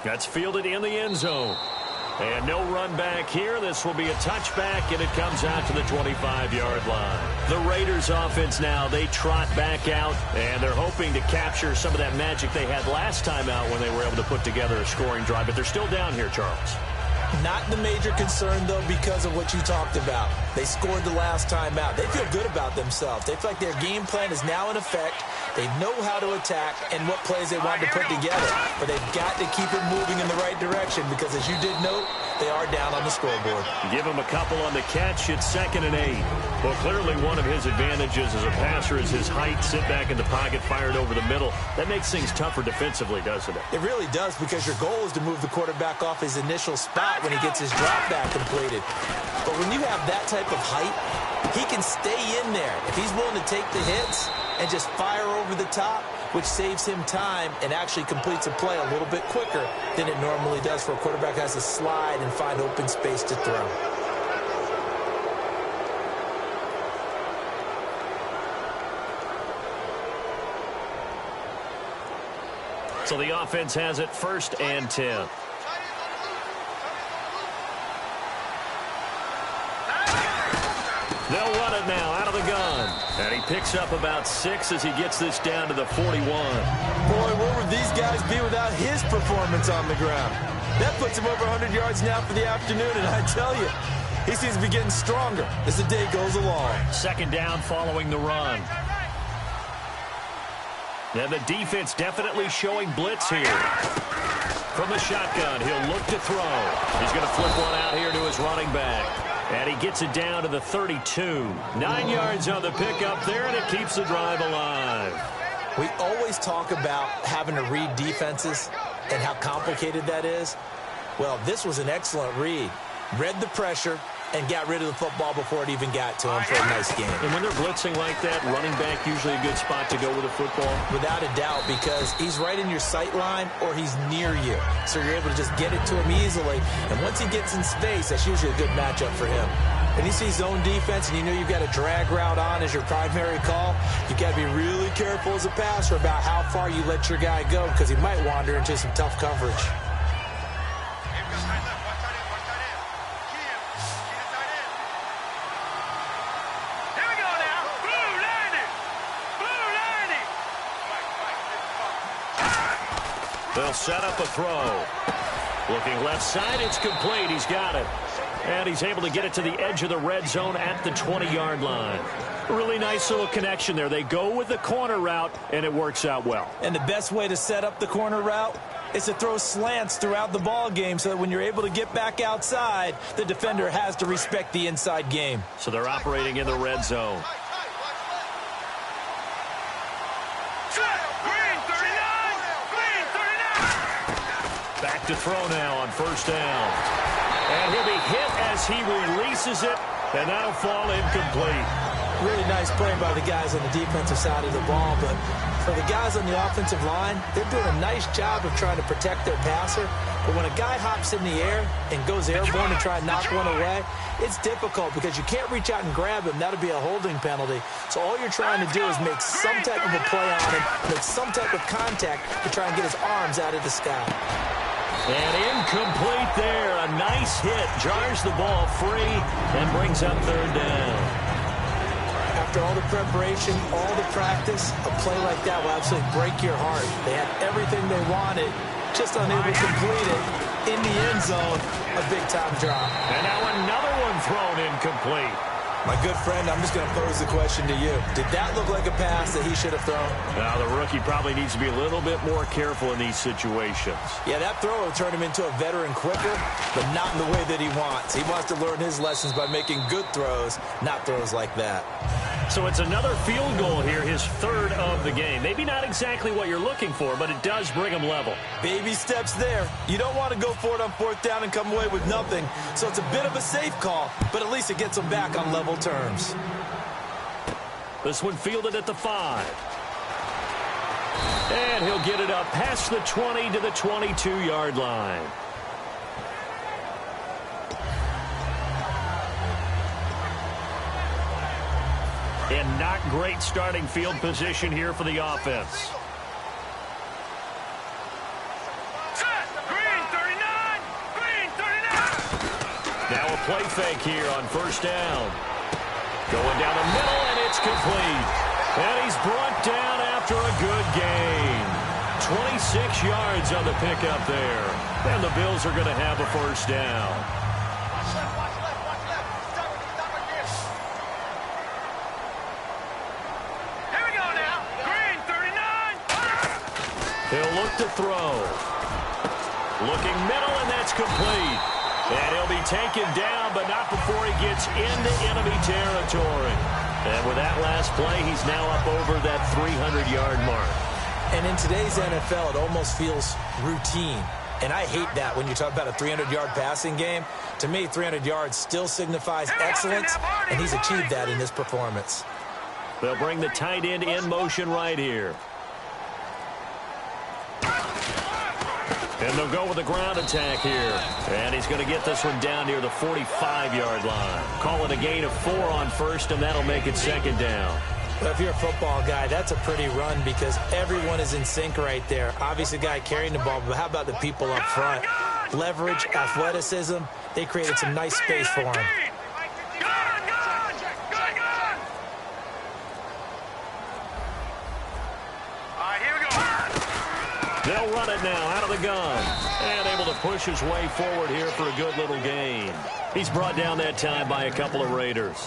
Speaker 3: That's fielded in the end zone. And no run back here. This will be a touchback, and it comes out to the 25-yard line. The Raiders offense now, they trot back out, and they're hoping to capture some of that magic they had last time out when they were able to put together a scoring drive. But they're still down here, Charles.
Speaker 4: Not the major concern, though, because of what you talked about. They scored the last time out. They feel good about themselves. They feel like their game plan is now in effect. They know how to attack and what plays they want to put together. But they've got to keep it moving in the right direction because, as you did note, they are down on the scoreboard.
Speaker 3: Give him a couple on the catch. It's 2nd and 8. Well, clearly one of his advantages as a passer is his height. Sit back in the pocket, fired over the middle. That makes things tougher defensively, doesn't it?
Speaker 4: It really does, because your goal is to move the quarterback off his initial spot when he gets his drop back completed. But when you have that type of height, he can stay in there if he's willing to take the hits and just fire over the top, which saves him time and actually completes a play a little bit quicker than it normally does for a quarterback who has to slide and find open space to throw.
Speaker 3: So the offense has it 1st and 10. They'll run it now out of the gun. And he picks up about 6 as he gets this down to the 41.
Speaker 4: Boy, where would these guys be without his performance on the ground? That puts him over 100 yards now for the afternoon, and I tell you, he seems to be getting stronger as the day goes along.
Speaker 3: 2nd down following the run. And the defense definitely showing blitz here. From the shotgun, he'll look to throw. He's going to flip one out here to his running back. And he gets it down to the 32. 9 yards on the pickup there, and it keeps the drive alive.
Speaker 4: We always talk about having to read defenses and how complicated that is. Well, this was an excellent read. Read the pressure and got rid of the football before it even got to him for a nice game.
Speaker 3: And when they're blitzing like that, running back usually a good spot to go with the football?
Speaker 4: Without a doubt, because he's right in your sight line or he's near you. So you're able to just get it to him easily. And once he gets in space, that's usually a good matchup for him. And you see zone defense and you know you've got a drag route on as your primary call, you've got to be really careful as a passer about how far you let your guy go because he might wander into some tough coverage.
Speaker 3: They'll set up a throw. Looking left side, it's complete. He's got it. And he's able to get it to the edge of the red zone at the 20-yard line. Really nice little connection there. They go with the corner route, and it works out well.
Speaker 4: And the best way to set up the corner route is to throw slants throughout the ball game so that when you're able to get back outside, the defender has to respect the inside game.
Speaker 3: So they're operating in the red zone. Back to throw now on 1st down. And he'll be hit as he releases it, and that'll fall incomplete.
Speaker 4: Really nice play by the guys on the defensive side of the ball, but For the guys on the offensive line, they're doing a nice job of trying to protect their passer. But when a guy hops in the air and goes airborne to try and knock one away, it's difficult because you can't reach out and grab him. That'll be a holding penalty. So all you're trying to do is make some type of a play on him, make some type of contact to try and get his arms out of the sky.
Speaker 3: And incomplete there. A nice hit. Jars the ball free and brings up third down.
Speaker 4: After all the preparation, all the practice, a play like that will absolutely break your heart. They had everything they wanted, just unable to complete it. In the end zone, a big-time drop.
Speaker 3: And now another one thrown incomplete.
Speaker 4: My good friend, I'm just going to pose the question to you. Did that look like a pass that he should have thrown?
Speaker 3: Now, the rookie probably needs to be a little bit more careful in these situations.
Speaker 4: Yeah, that throw will turn him into a veteran quicker, but not in the way that he wants. He wants to learn his lessons by making good throws, not throws like that.
Speaker 3: So it's another field goal here, his third of the game. Maybe not exactly what you're looking for, but it does bring him level.
Speaker 4: Baby steps there. You don't want to go for it on fourth down and come away with nothing. So it's a bit of a safe call, but at least it gets him back on level terms.
Speaker 3: This one fielded at the 5. And he'll get it up past the 20 to the 22-yard line. And not great starting field position here for the offense.
Speaker 5: Set. Green 39. Green 39.
Speaker 3: Now a play fake here on first down. Going down the middle, and it's complete. And he's brought down after a good gain. 26 yards on the pickup there. And the Bills are going to have a first down. He'll look to throw. Looking middle, and that's complete. And he'll be taken down, but not before he gets into enemy territory. And with that last play, he's now up over that 300-yard mark.
Speaker 4: And in today's NFL, it almost feels routine. And I hate that when you talk about a 300-yard passing game. To me, 300 yards still signifies excellence, and he's achieved that in this performance.
Speaker 3: They'll bring the tight end in motion right here. And they'll go with a ground attack here. And he's going to get this one down near the 45-yard line. Call it a gain of 4 on first, and that'll make it second down.
Speaker 4: Well, if you're a football guy, that's a pretty run because everyone is in sync right there. Obviously, the guy carrying the ball, but how about the people up front? Leverage, athleticism, they created some nice space for him.
Speaker 3: They'll run it now out of the gun. And able to push his way forward here for a good little gain. He's brought down that time by a couple of Raiders.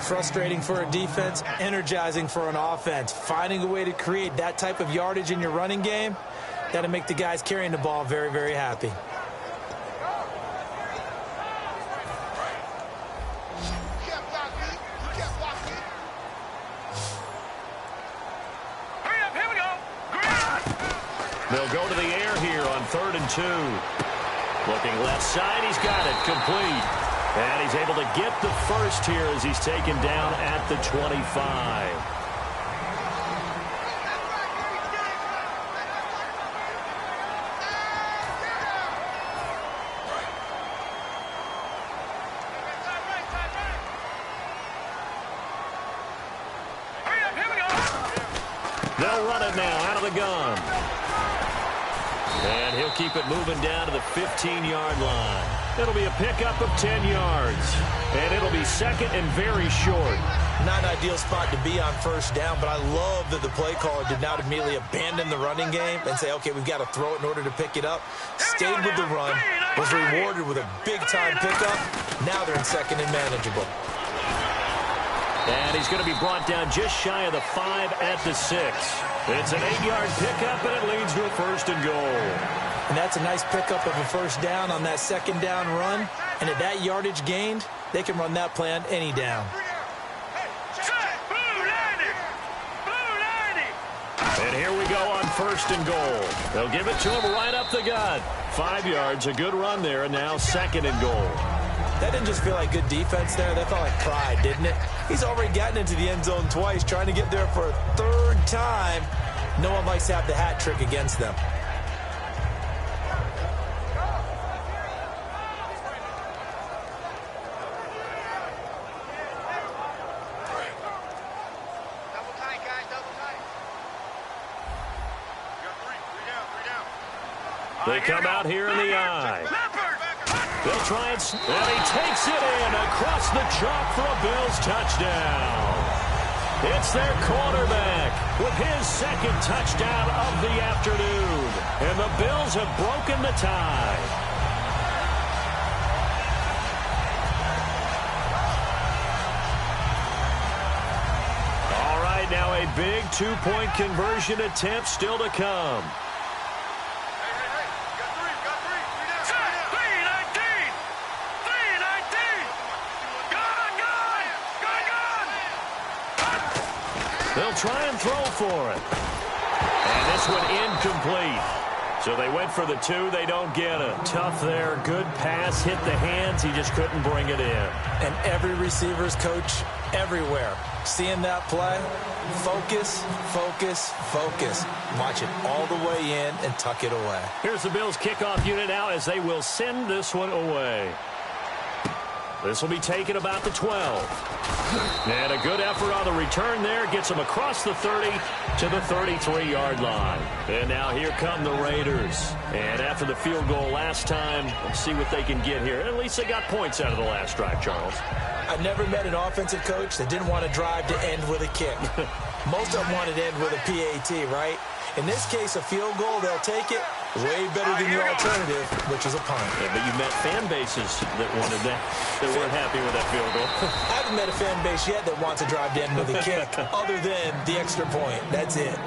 Speaker 4: Frustrating for a defense, energizing for an offense. Finding a way to create that type of yardage in your running game, that'll make the guys carrying the ball very, very happy.
Speaker 3: They'll go to the air here on 3rd and 2. Looking left side, he's got it complete. And he's able to get the first here as he's taken down at the 25. They'll run it now out of the gun. And he'll keep it moving down to the 15-yard line. It'll be a pickup of 10 yards. And it'll be second and very short.
Speaker 4: Not an ideal spot to be on first down, but I love that the play caller did not immediately abandon the running game and say, okay, we've got to throw it in order to pick it up. Stayed with the run, was rewarded with a big-time pickup. Now they're in second and manageable.
Speaker 3: And he's going to be brought down just shy of the 5 at the 6. It's an 8-yard pickup, and it leads to a 1st and goal.
Speaker 4: And that's a nice pickup of a first down on that second down run. And at that yardage gained, they can run that play on any down.
Speaker 3: And here we go on 1st and goal. They'll give it to him right up the gut. 5 yards, a good run there, and now 2nd and goal.
Speaker 4: That didn't just feel like good defense there. That felt like pride, didn't it? He's already gotten into the end zone twice, trying to get there for a 3rd time. No one likes to have the hat trick against them.
Speaker 3: They come out here in the eye. They'll try and he takes it in across the chalk for a Bills touchdown. It's their quarterback with his second touchdown of the afternoon. And the Bills have broken the tie. All right, now a big two-point conversion attempt still to come. They'll try and throw for it. And this one incomplete. So they went for the two. They don't get it. Tough there. Good pass. Hit the hands. He just couldn't bring it in.
Speaker 4: And every receiver's coach everywhere. Seeing that play, focus, focus, focus. Watch it all the way in and tuck it away.
Speaker 3: Here's the Bills kickoff unit now as they will send this one away. This will be taken about the 12. And a good effort on the return there. Gets them across the 30 to the 33-yard line. And now here come the Raiders. And after the field goal last time, let's see what they can get here. At least they got points out of the last drive, Charles.
Speaker 4: I've never met an offensive coach that didn't want to drive to end with a kick. Most of them wanted to end with a PAT, right? In this case, a field goal, they'll take it. Way better than your alternative, which is a punt.
Speaker 3: Yeah, but you met fan bases that wanted that, that weren't happy with that field goal.
Speaker 4: I haven't met a fan base yet that wants to drive to end with a kick, other than the extra point. That's it.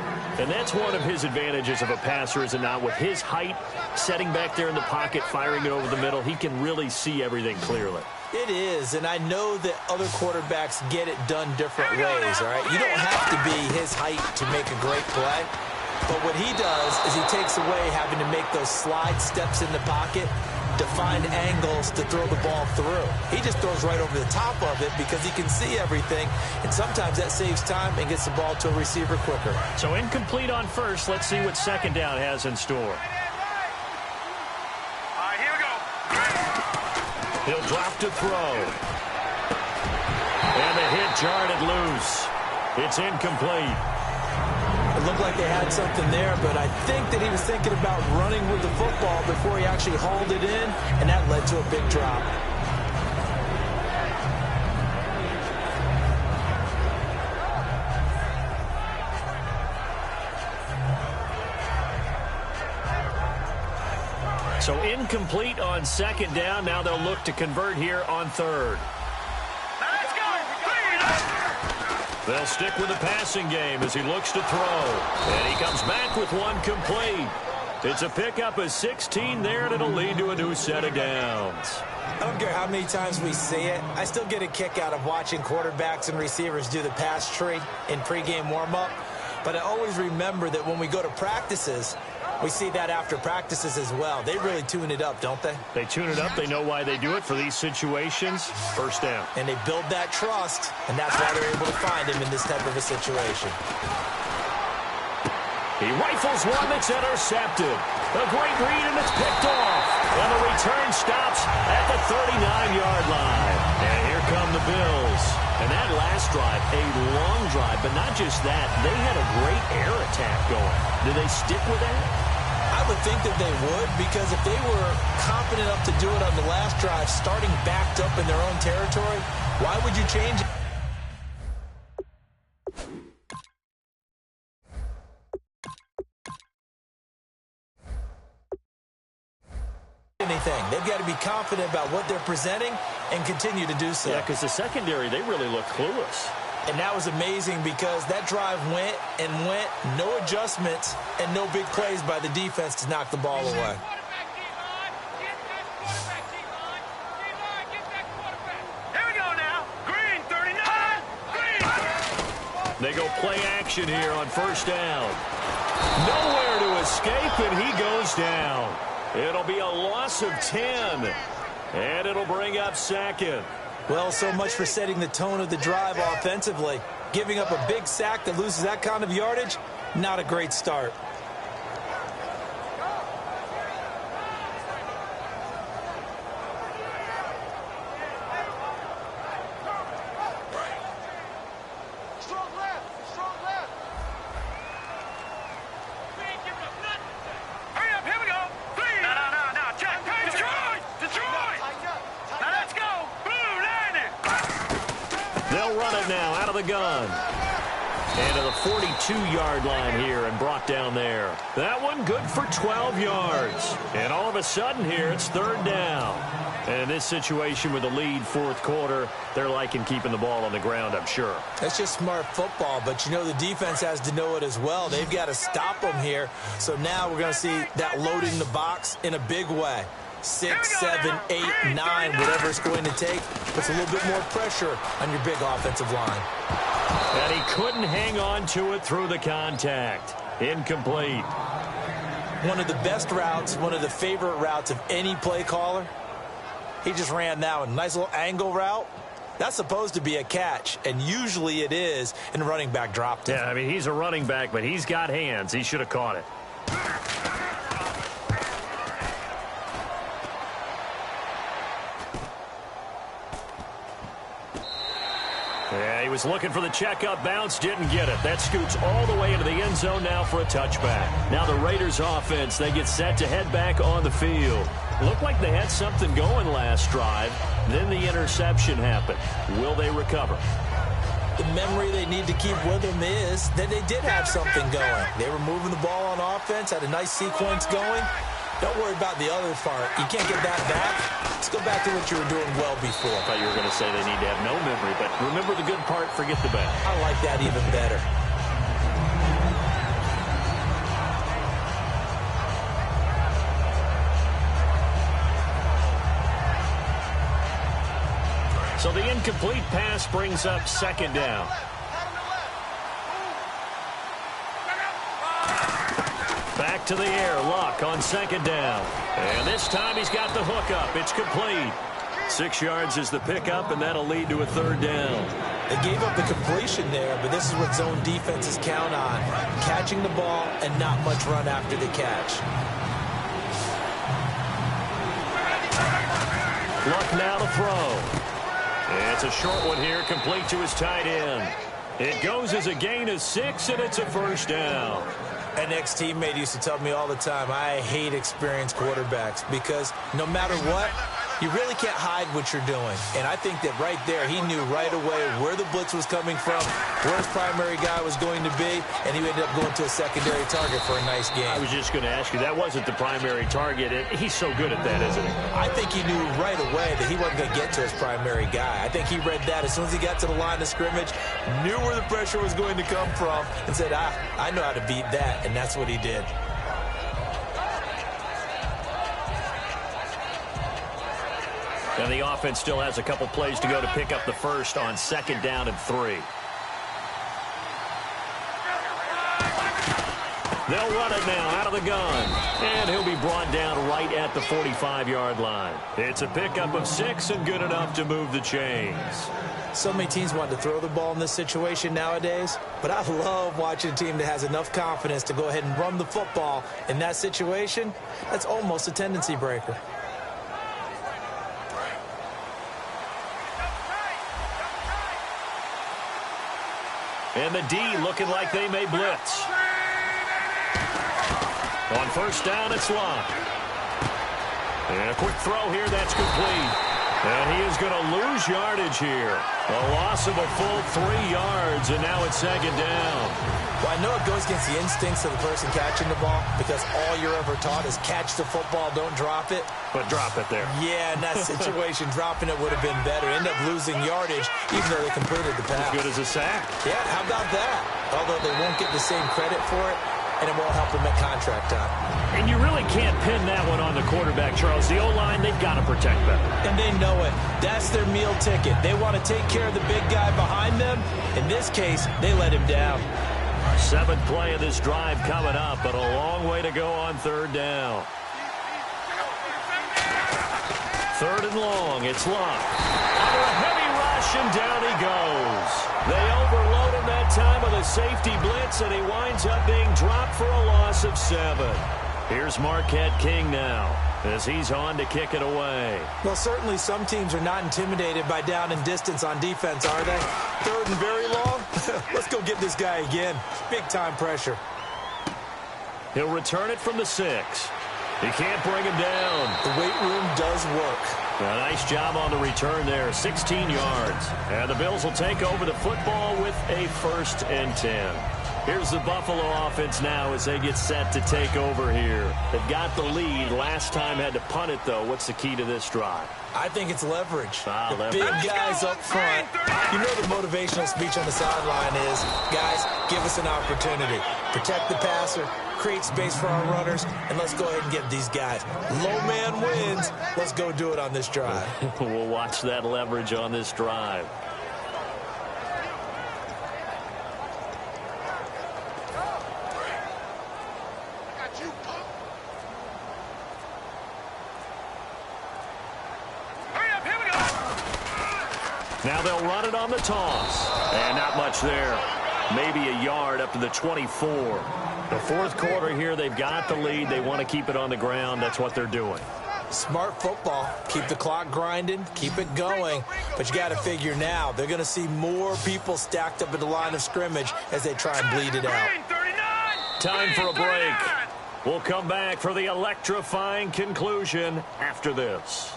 Speaker 3: And that's one of his advantages of a passer, is it not? With his height, setting back there in the pocket, firing it over the middle, he can really see everything clearly.
Speaker 4: It is, and I know that other quarterbacks get it done different ways, all right? You don't have to be his height to make a great play. But what he does is he takes away having to make those slide steps in the pocket to find angles to throw the ball through. He just throws right over the top of it because he can see everything, and sometimes that saves time and gets the ball to a receiver quicker.
Speaker 3: So incomplete on first. Let's see what second down has in store.
Speaker 5: All right, here we go.
Speaker 3: He'll drop to throw. And the hit jarred it loose. It's incomplete.
Speaker 4: It looked like they had something there, but I think that he was thinking about running with the football before he actually hauled it in, and that led to a big drop.
Speaker 3: So incomplete on second down. Now they'll look to convert here on third.
Speaker 5: Let's go.
Speaker 3: They'll stick with the passing game as he looks to throw. And he comes back with one complete. It's a pickup of 16 there, and it'll lead to a new set of downs.
Speaker 4: I don't care how many times we see it. I still get a kick out of watching quarterbacks and receivers do the pass tree in pregame warm-up. But I always remember that when we go to practices, we see that after practices as well. They really tune it up, don't they?
Speaker 3: They tune it up. They know why they do it for these situations. First down.
Speaker 4: And they build that trust, and that's why they're able to find him in this type of a situation.
Speaker 3: He rifles one that's intercepted. A great read, and it's picked off. And the return stops at the 39-yard line. And here come the Bills. And that last drive, a long drive, but not just that. They had a great air attack going. Do they stick with that?
Speaker 4: I would think that they would, because if they were confident enough to do it on the last drive, starting backed up in their own territory, why would you change it? Anything. They've got to be confident about what they're presenting and continue to do so.
Speaker 3: Yeah, because the secondary, they really look clueless.
Speaker 4: And that was amazing because that drive went and went, no adjustments, and no big plays by the defense to knock the ball away.
Speaker 5: Here we go now. Green, 39. Green.
Speaker 3: They go play action here on first down. Nowhere to escape, and he goes down. It'll be a loss of 10, and it'll bring up second.
Speaker 4: Well, so much for setting the tone of the drive offensively. Giving up a big sack that loses that kind of yardage, Not a great start.
Speaker 3: They'll run it now out of the gun. And to the 42-yard line here and brought down there. That one good for 12 yards. And all of a sudden here, it's third down. And in this situation with the lead fourth quarter, they're liking keeping the ball on the ground, I'm sure.
Speaker 4: That's just smart football, but you know the defense has to know it as well. They've got to stop them here. So now we're going to see that loading the box in a big way. 6, 7, 8, 9, whatever it's going to take, puts a little bit more pressure on your big offensive line.
Speaker 3: And he couldn't hang on to it through the contact. Incomplete.
Speaker 4: One of the best routes, one of the favorite routes of any play caller. He just ran that one. Nice little angle route. That's supposed to be a catch, and usually it is, and the running back dropped it.
Speaker 3: Yeah, I mean, he's a running back, but he's got hands. He should have caught it. Yeah, he was looking for the checkup bounce, didn't get it. That scoots all the way into the end zone now for a touchback. Now the Raiders offense, they get set to head back on the field. Looked like they had something going last drive. Then the interception happened. Will they recover?
Speaker 4: The memory they need to keep with them is that they did have something going. They were moving the ball on offense, had a nice sequence going. Don't worry about the other part. You can't get that back. Let's go back to what you were doing well before.
Speaker 3: I thought you were going to say they need to have no memory, but remember the good part, forget the bad.
Speaker 4: I like that even better.
Speaker 3: So the incomplete pass brings up second down. Back to the air, Luck on second down. And this time he's got the hook up. It's complete. 6 yards is the pickup, and that'll lead to a third down.
Speaker 4: They gave up the completion there, but this is what zone defenses count on. Catching the ball and not much run after the catch.
Speaker 3: Luck now to throw. It's a short one here, complete to his tight end. It goes as a gain of 6, and it's a first down.
Speaker 4: An ex-teammate used to tell me all the time, I hate experienced quarterbacks because no matter what, you really can't hide what you're doing. And I think that right there, he knew right away where the blitz was coming from, where his primary guy was going to be, and he ended up going to a secondary target for a nice game.
Speaker 3: I was just going to ask you, that wasn't the primary target. He's so good at that, isn't he?
Speaker 4: I think he knew right away that he wasn't going to get to his primary guy. I think he read that as soon as he got to the line of scrimmage, knew where the pressure was going to come from, and said, I know how to beat that, and that's what he did.
Speaker 3: And the offense still has a couple plays to go to pick up the first on second down and 3. They'll run it now out of the gun. And he'll be brought down right at the 45-yard line. It's a pickup of 6 and good enough to move the chains.
Speaker 4: So many teams want to throw the ball in this situation nowadays, but I love watching a team that has enough confidence to go ahead and run the football in that situation. That's almost a tendency breaker.
Speaker 3: And the D looking like they may blitz. On first down, it's Luck. And a quick throw here, that's complete. And he is going to lose yardage here. A loss of a full 3 yards, and now it's second down.
Speaker 4: Well, I know it goes against the instincts of the person catching the ball because all you're ever taught is catch the football, don't drop it.
Speaker 3: But drop it there.
Speaker 4: Yeah, in that situation, dropping it would have been better. End up losing yardage, even though they completed the pass.
Speaker 3: As good as a sack.
Speaker 4: Yeah, how about that? Although they won't get the same credit for it, and it won't help them at contract time.
Speaker 3: And you really can't pin that one on the quarterback, Charles. The O-line, they've got to protect better.
Speaker 4: And they know it. That's their meal ticket. They want to take care of the big guy behind them. In this case, they let him down.
Speaker 3: 7th play of this drive coming up, but a long way to go on third down. 3rd and long, it's Luck. Under a heavy rush, and down he goes. They overload him that time with a safety blitz, and he winds up being dropped for a loss of 7. Here's Marquette King now, as he's on to kick it away.
Speaker 4: Well, certainly some teams are not intimidated by down and distance on defense, are they? 3rd and very long? Let's go get this guy again. Big-time pressure.
Speaker 3: He'll return it from the 6. He can't bring him down.
Speaker 4: The weight room does work.
Speaker 3: A nice job on the return there, 16 yards. And the Bills will take over the football with a 1st and 10. Here's the Buffalo offense now as they get set to take over here. They've got the lead. Last time had to punt it, though. What's the key to this drive?
Speaker 4: I think it's leverage.
Speaker 3: Leverage.
Speaker 4: Big guys up front. You know the motivational speech on the sideline is, guys, give us an opportunity. Protect the passer, create space for our runners, and let's go ahead and get these guys. Low man wins. Let's go do it on this drive.
Speaker 3: We'll watch that leverage on this drive. Now they'll run it on the toss. And not much there. Maybe a yard up to the 24. The 4th quarter here, they've got the lead. They want to keep it on the ground. That's what they're doing.
Speaker 4: Smart football. Keep the clock grinding. Keep it going. But you got to figure now, they're going to see more people stacked up at the line of scrimmage as they try and bleed it out.
Speaker 3: Time for a break. We'll come back for the electrifying conclusion after this.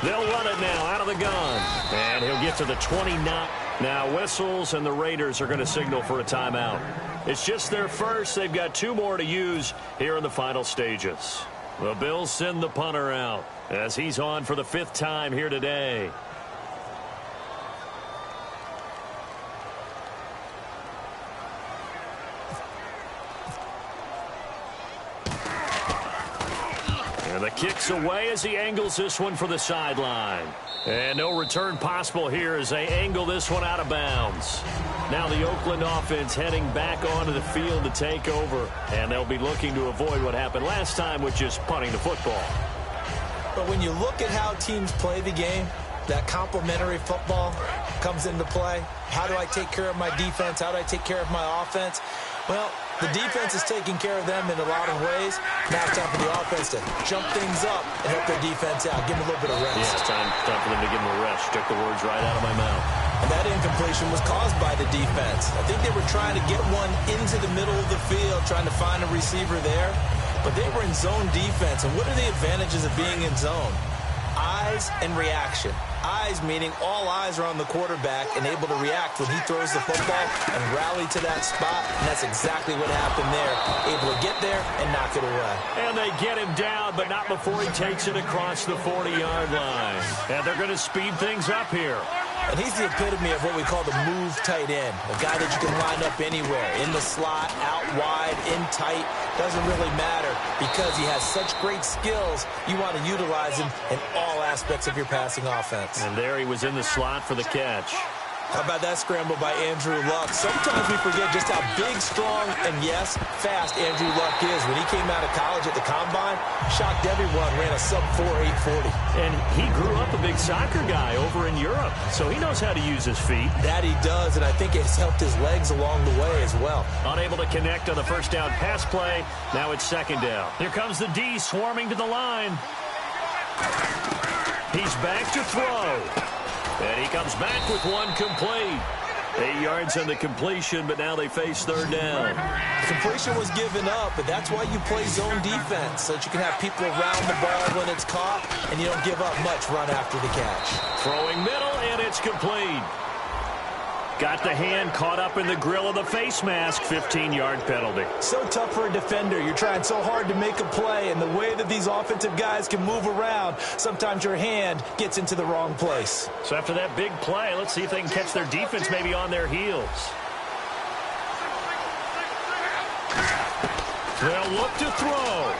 Speaker 3: They'll run it now out of the gun. And he'll get to the 29. Now whistles, and the Raiders are going to signal for a timeout. It's just their first. They've got 2 more to use here in the final stages. The Bills send the punter out as he's on for the 5th time here today. And the kick's away as he angles this one for the sideline. And no return possible here as they angle this one out of bounds. Now the Oakland offense heading back onto the field to take over. And they'll be looking to avoid what happened last time, which is punting the football.
Speaker 4: But when you look at how teams play the game, that complementary football comes into play. How do I take care of my defense? How do I take care of my offense? Well, the defense is taking care of them in a lot of ways. Now it's time for the offense to jump things up and help their defense out. Give them a little bit of rest.
Speaker 3: Yeah, it's time for them to give them a rest. Took the words right out of my mouth.
Speaker 4: And that incompletion was caused by the defense. I think they were trying to get one into the middle of the field, trying to find a receiver there. But they were in zone defense. And what are the advantages of being in zone? Eyes and reaction. Eyes meaning all eyes are on the quarterback and able to react when he throws the football and rally to that spot. And that's exactly what happened there. Able to get there and knock it away.
Speaker 3: And they get him down, but not before he takes it across the 40-yard line. And they're going to speed things up here.
Speaker 4: And he's the epitome of what we call the move tight end. A guy that you can line up anywhere. In the slot, out wide, in tight. Doesn't really matter because he has such great skills. You want to utilize him in all aspects of your passing offense.
Speaker 3: And there he was in the slot for the catch.
Speaker 4: How about that scramble by Andrew Luck? Sometimes we forget just how big, strong, and yes, fast Andrew Luck is. When he came out of college at the Combine, shocked everyone, ran a sub-4 840.
Speaker 3: And he grew up a big soccer guy over in Europe, so he knows how to use his feet.
Speaker 4: That he does, and I think it's helped his legs along the way as well.
Speaker 3: Unable to connect on the first down pass play. Now it's 2nd down. Here comes the D swarming to the line. He's back to throw. And he comes back with one complete. 8 yards on the completion, but now they face 3rd down.
Speaker 4: Completion was given up, but that's why you play zone defense, so that you can have people around the ball when it's caught, and you don't give up much run after the catch.
Speaker 3: Throwing middle, and it's complete. Got the hand caught up in the grill of the face mask. 15-yard penalty.
Speaker 4: So tough for a defender. You're trying so hard to make a play, and the way that these offensive guys can move around, sometimes your hand gets into the wrong place.
Speaker 3: So after that big play, let's see if they can catch their defense maybe on their heels. They'll look to throw.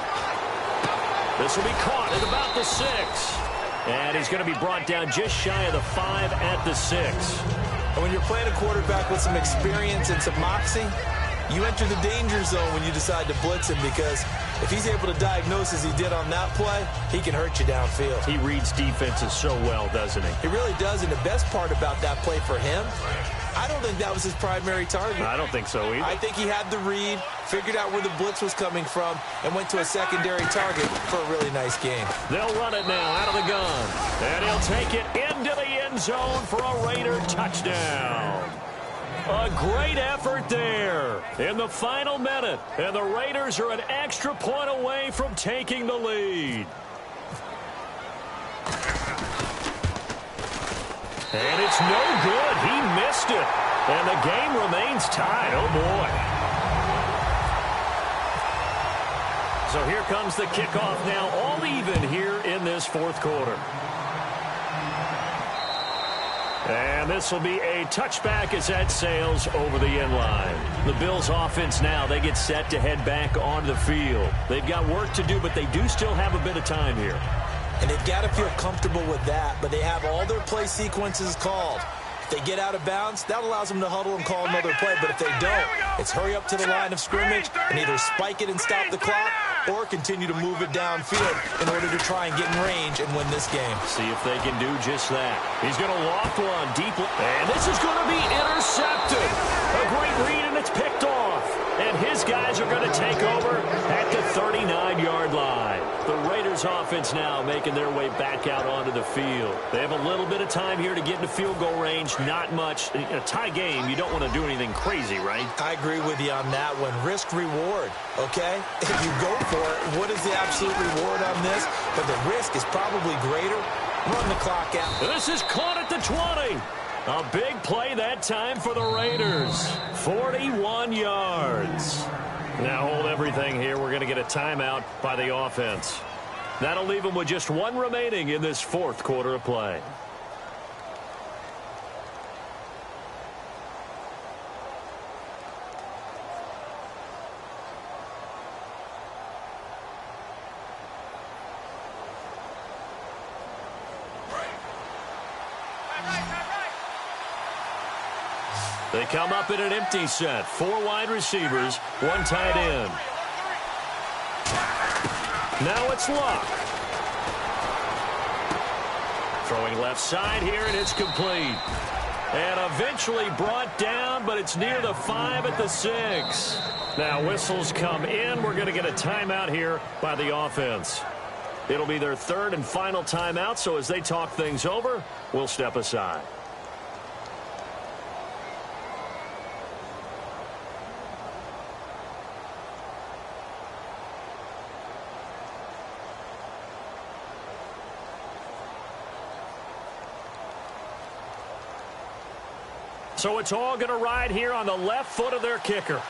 Speaker 3: This will be caught at about the 6. And he's going to be brought down just shy of the 5 at the 6.
Speaker 4: And when you're playing a quarterback with some experience and some moxie, you enter the danger zone when you decide to blitz him, because if he's able to diagnose as he did on that play, he can hurt you downfield.
Speaker 3: He reads defenses so well, doesn't he?
Speaker 4: He really does, and the best part about that play for him, I don't think that was his primary target.
Speaker 3: I don't think so either.
Speaker 4: I think he had the read, figured out where the blitz was coming from, and went to a secondary target for a really nice game.
Speaker 3: They'll run it now out of the gun. And he'll take it into the end zone for a Raider touchdown. A great effort there in the final minute. And the Raiders are an extra point away from taking the lead. And it's no good. He missed it. And the game remains tied. Oh, boy. So here comes the kickoff now, all even here in this fourth quarter. And this will be a touchback as that sails over the end line. The Bills offense now, they get set to head back onto the field. They've got work to do, but they do still have a bit of time here.
Speaker 4: And they've got to feel comfortable with that, but they have all their play sequences called. If they get out of bounds, that allows them to huddle and call another play. But if they don't, it's hurry up to the line of scrimmage and either spike it and stop the clock or continue to move it downfield in order to try and get in range and win this game.
Speaker 3: See if they can do just that. He's going to loft one deeply. And this is going to be intercepted. A great read, and it's picked off. And his guys are going to take over at the 39-yard line. The Raiders offense now making their way back out onto the field. They have a little bit of time here to get into field goal range. Not much. In a tie game, you don't want to do anything crazy, right?
Speaker 4: I agree with you on that one. Risk-reward, okay? If you go for it, what is the absolute reward on this? But the risk is probably greater. Run the clock out.
Speaker 3: This is caught at the 20. A big play that time for the Raiders. 41 yards. Now hold everything here. We're going to get a timeout by the offense. That'll leave them with just one remaining in this fourth quarter of play. They come up in an empty set. 4 wide receivers, 1 tight end. Now it's Luck. Throwing left side here, and it's complete. And eventually brought down, but it's near the 5 at the 6. Now whistles come in. We're going to get a timeout here by the offense. It'll be their third and final timeout, so as they talk things over, we'll step aside. So it's all going to ride here on the left foot of their kicker.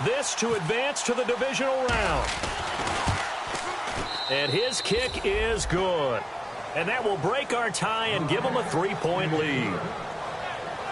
Speaker 3: This to advance to the divisional round. And his kick is good. And that will break our tie and give them a 3-point lead.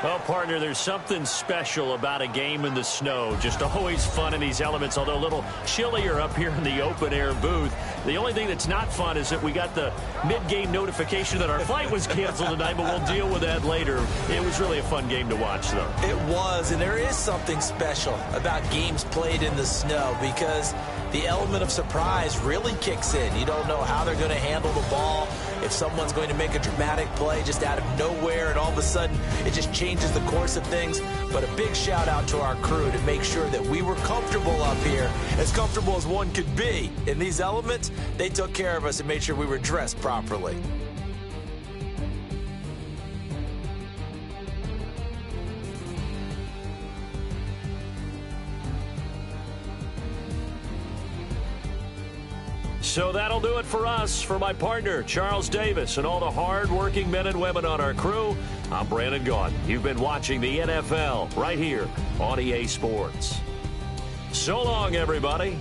Speaker 3: Well, partner, there's something special about a game in the snow. Just always fun in these elements, although a little chillier up here in the open-air booth. The only thing that's not fun is that we got the mid-game notification that our flight was canceled tonight, but we'll deal with that later. It was really a fun game to watch, though.
Speaker 4: It was, and there is something special about games played in the snow because the element of surprise really kicks in. You don't know how they're going to handle the ball, if someone's going to make a dramatic play just out of nowhere, and all of a sudden it just changes the course of things. But a big shout out to our crew to make sure that we were comfortable up here, as comfortable as one could be. In these elements, they took care of us and made sure we were dressed properly.
Speaker 3: So that'll do it for us. For my partner, Charles Davis, and all the hard-working men and women on our crew, I'm Brandon Gaudin. You've been watching the NFL right here on EA Sports. So long, everybody.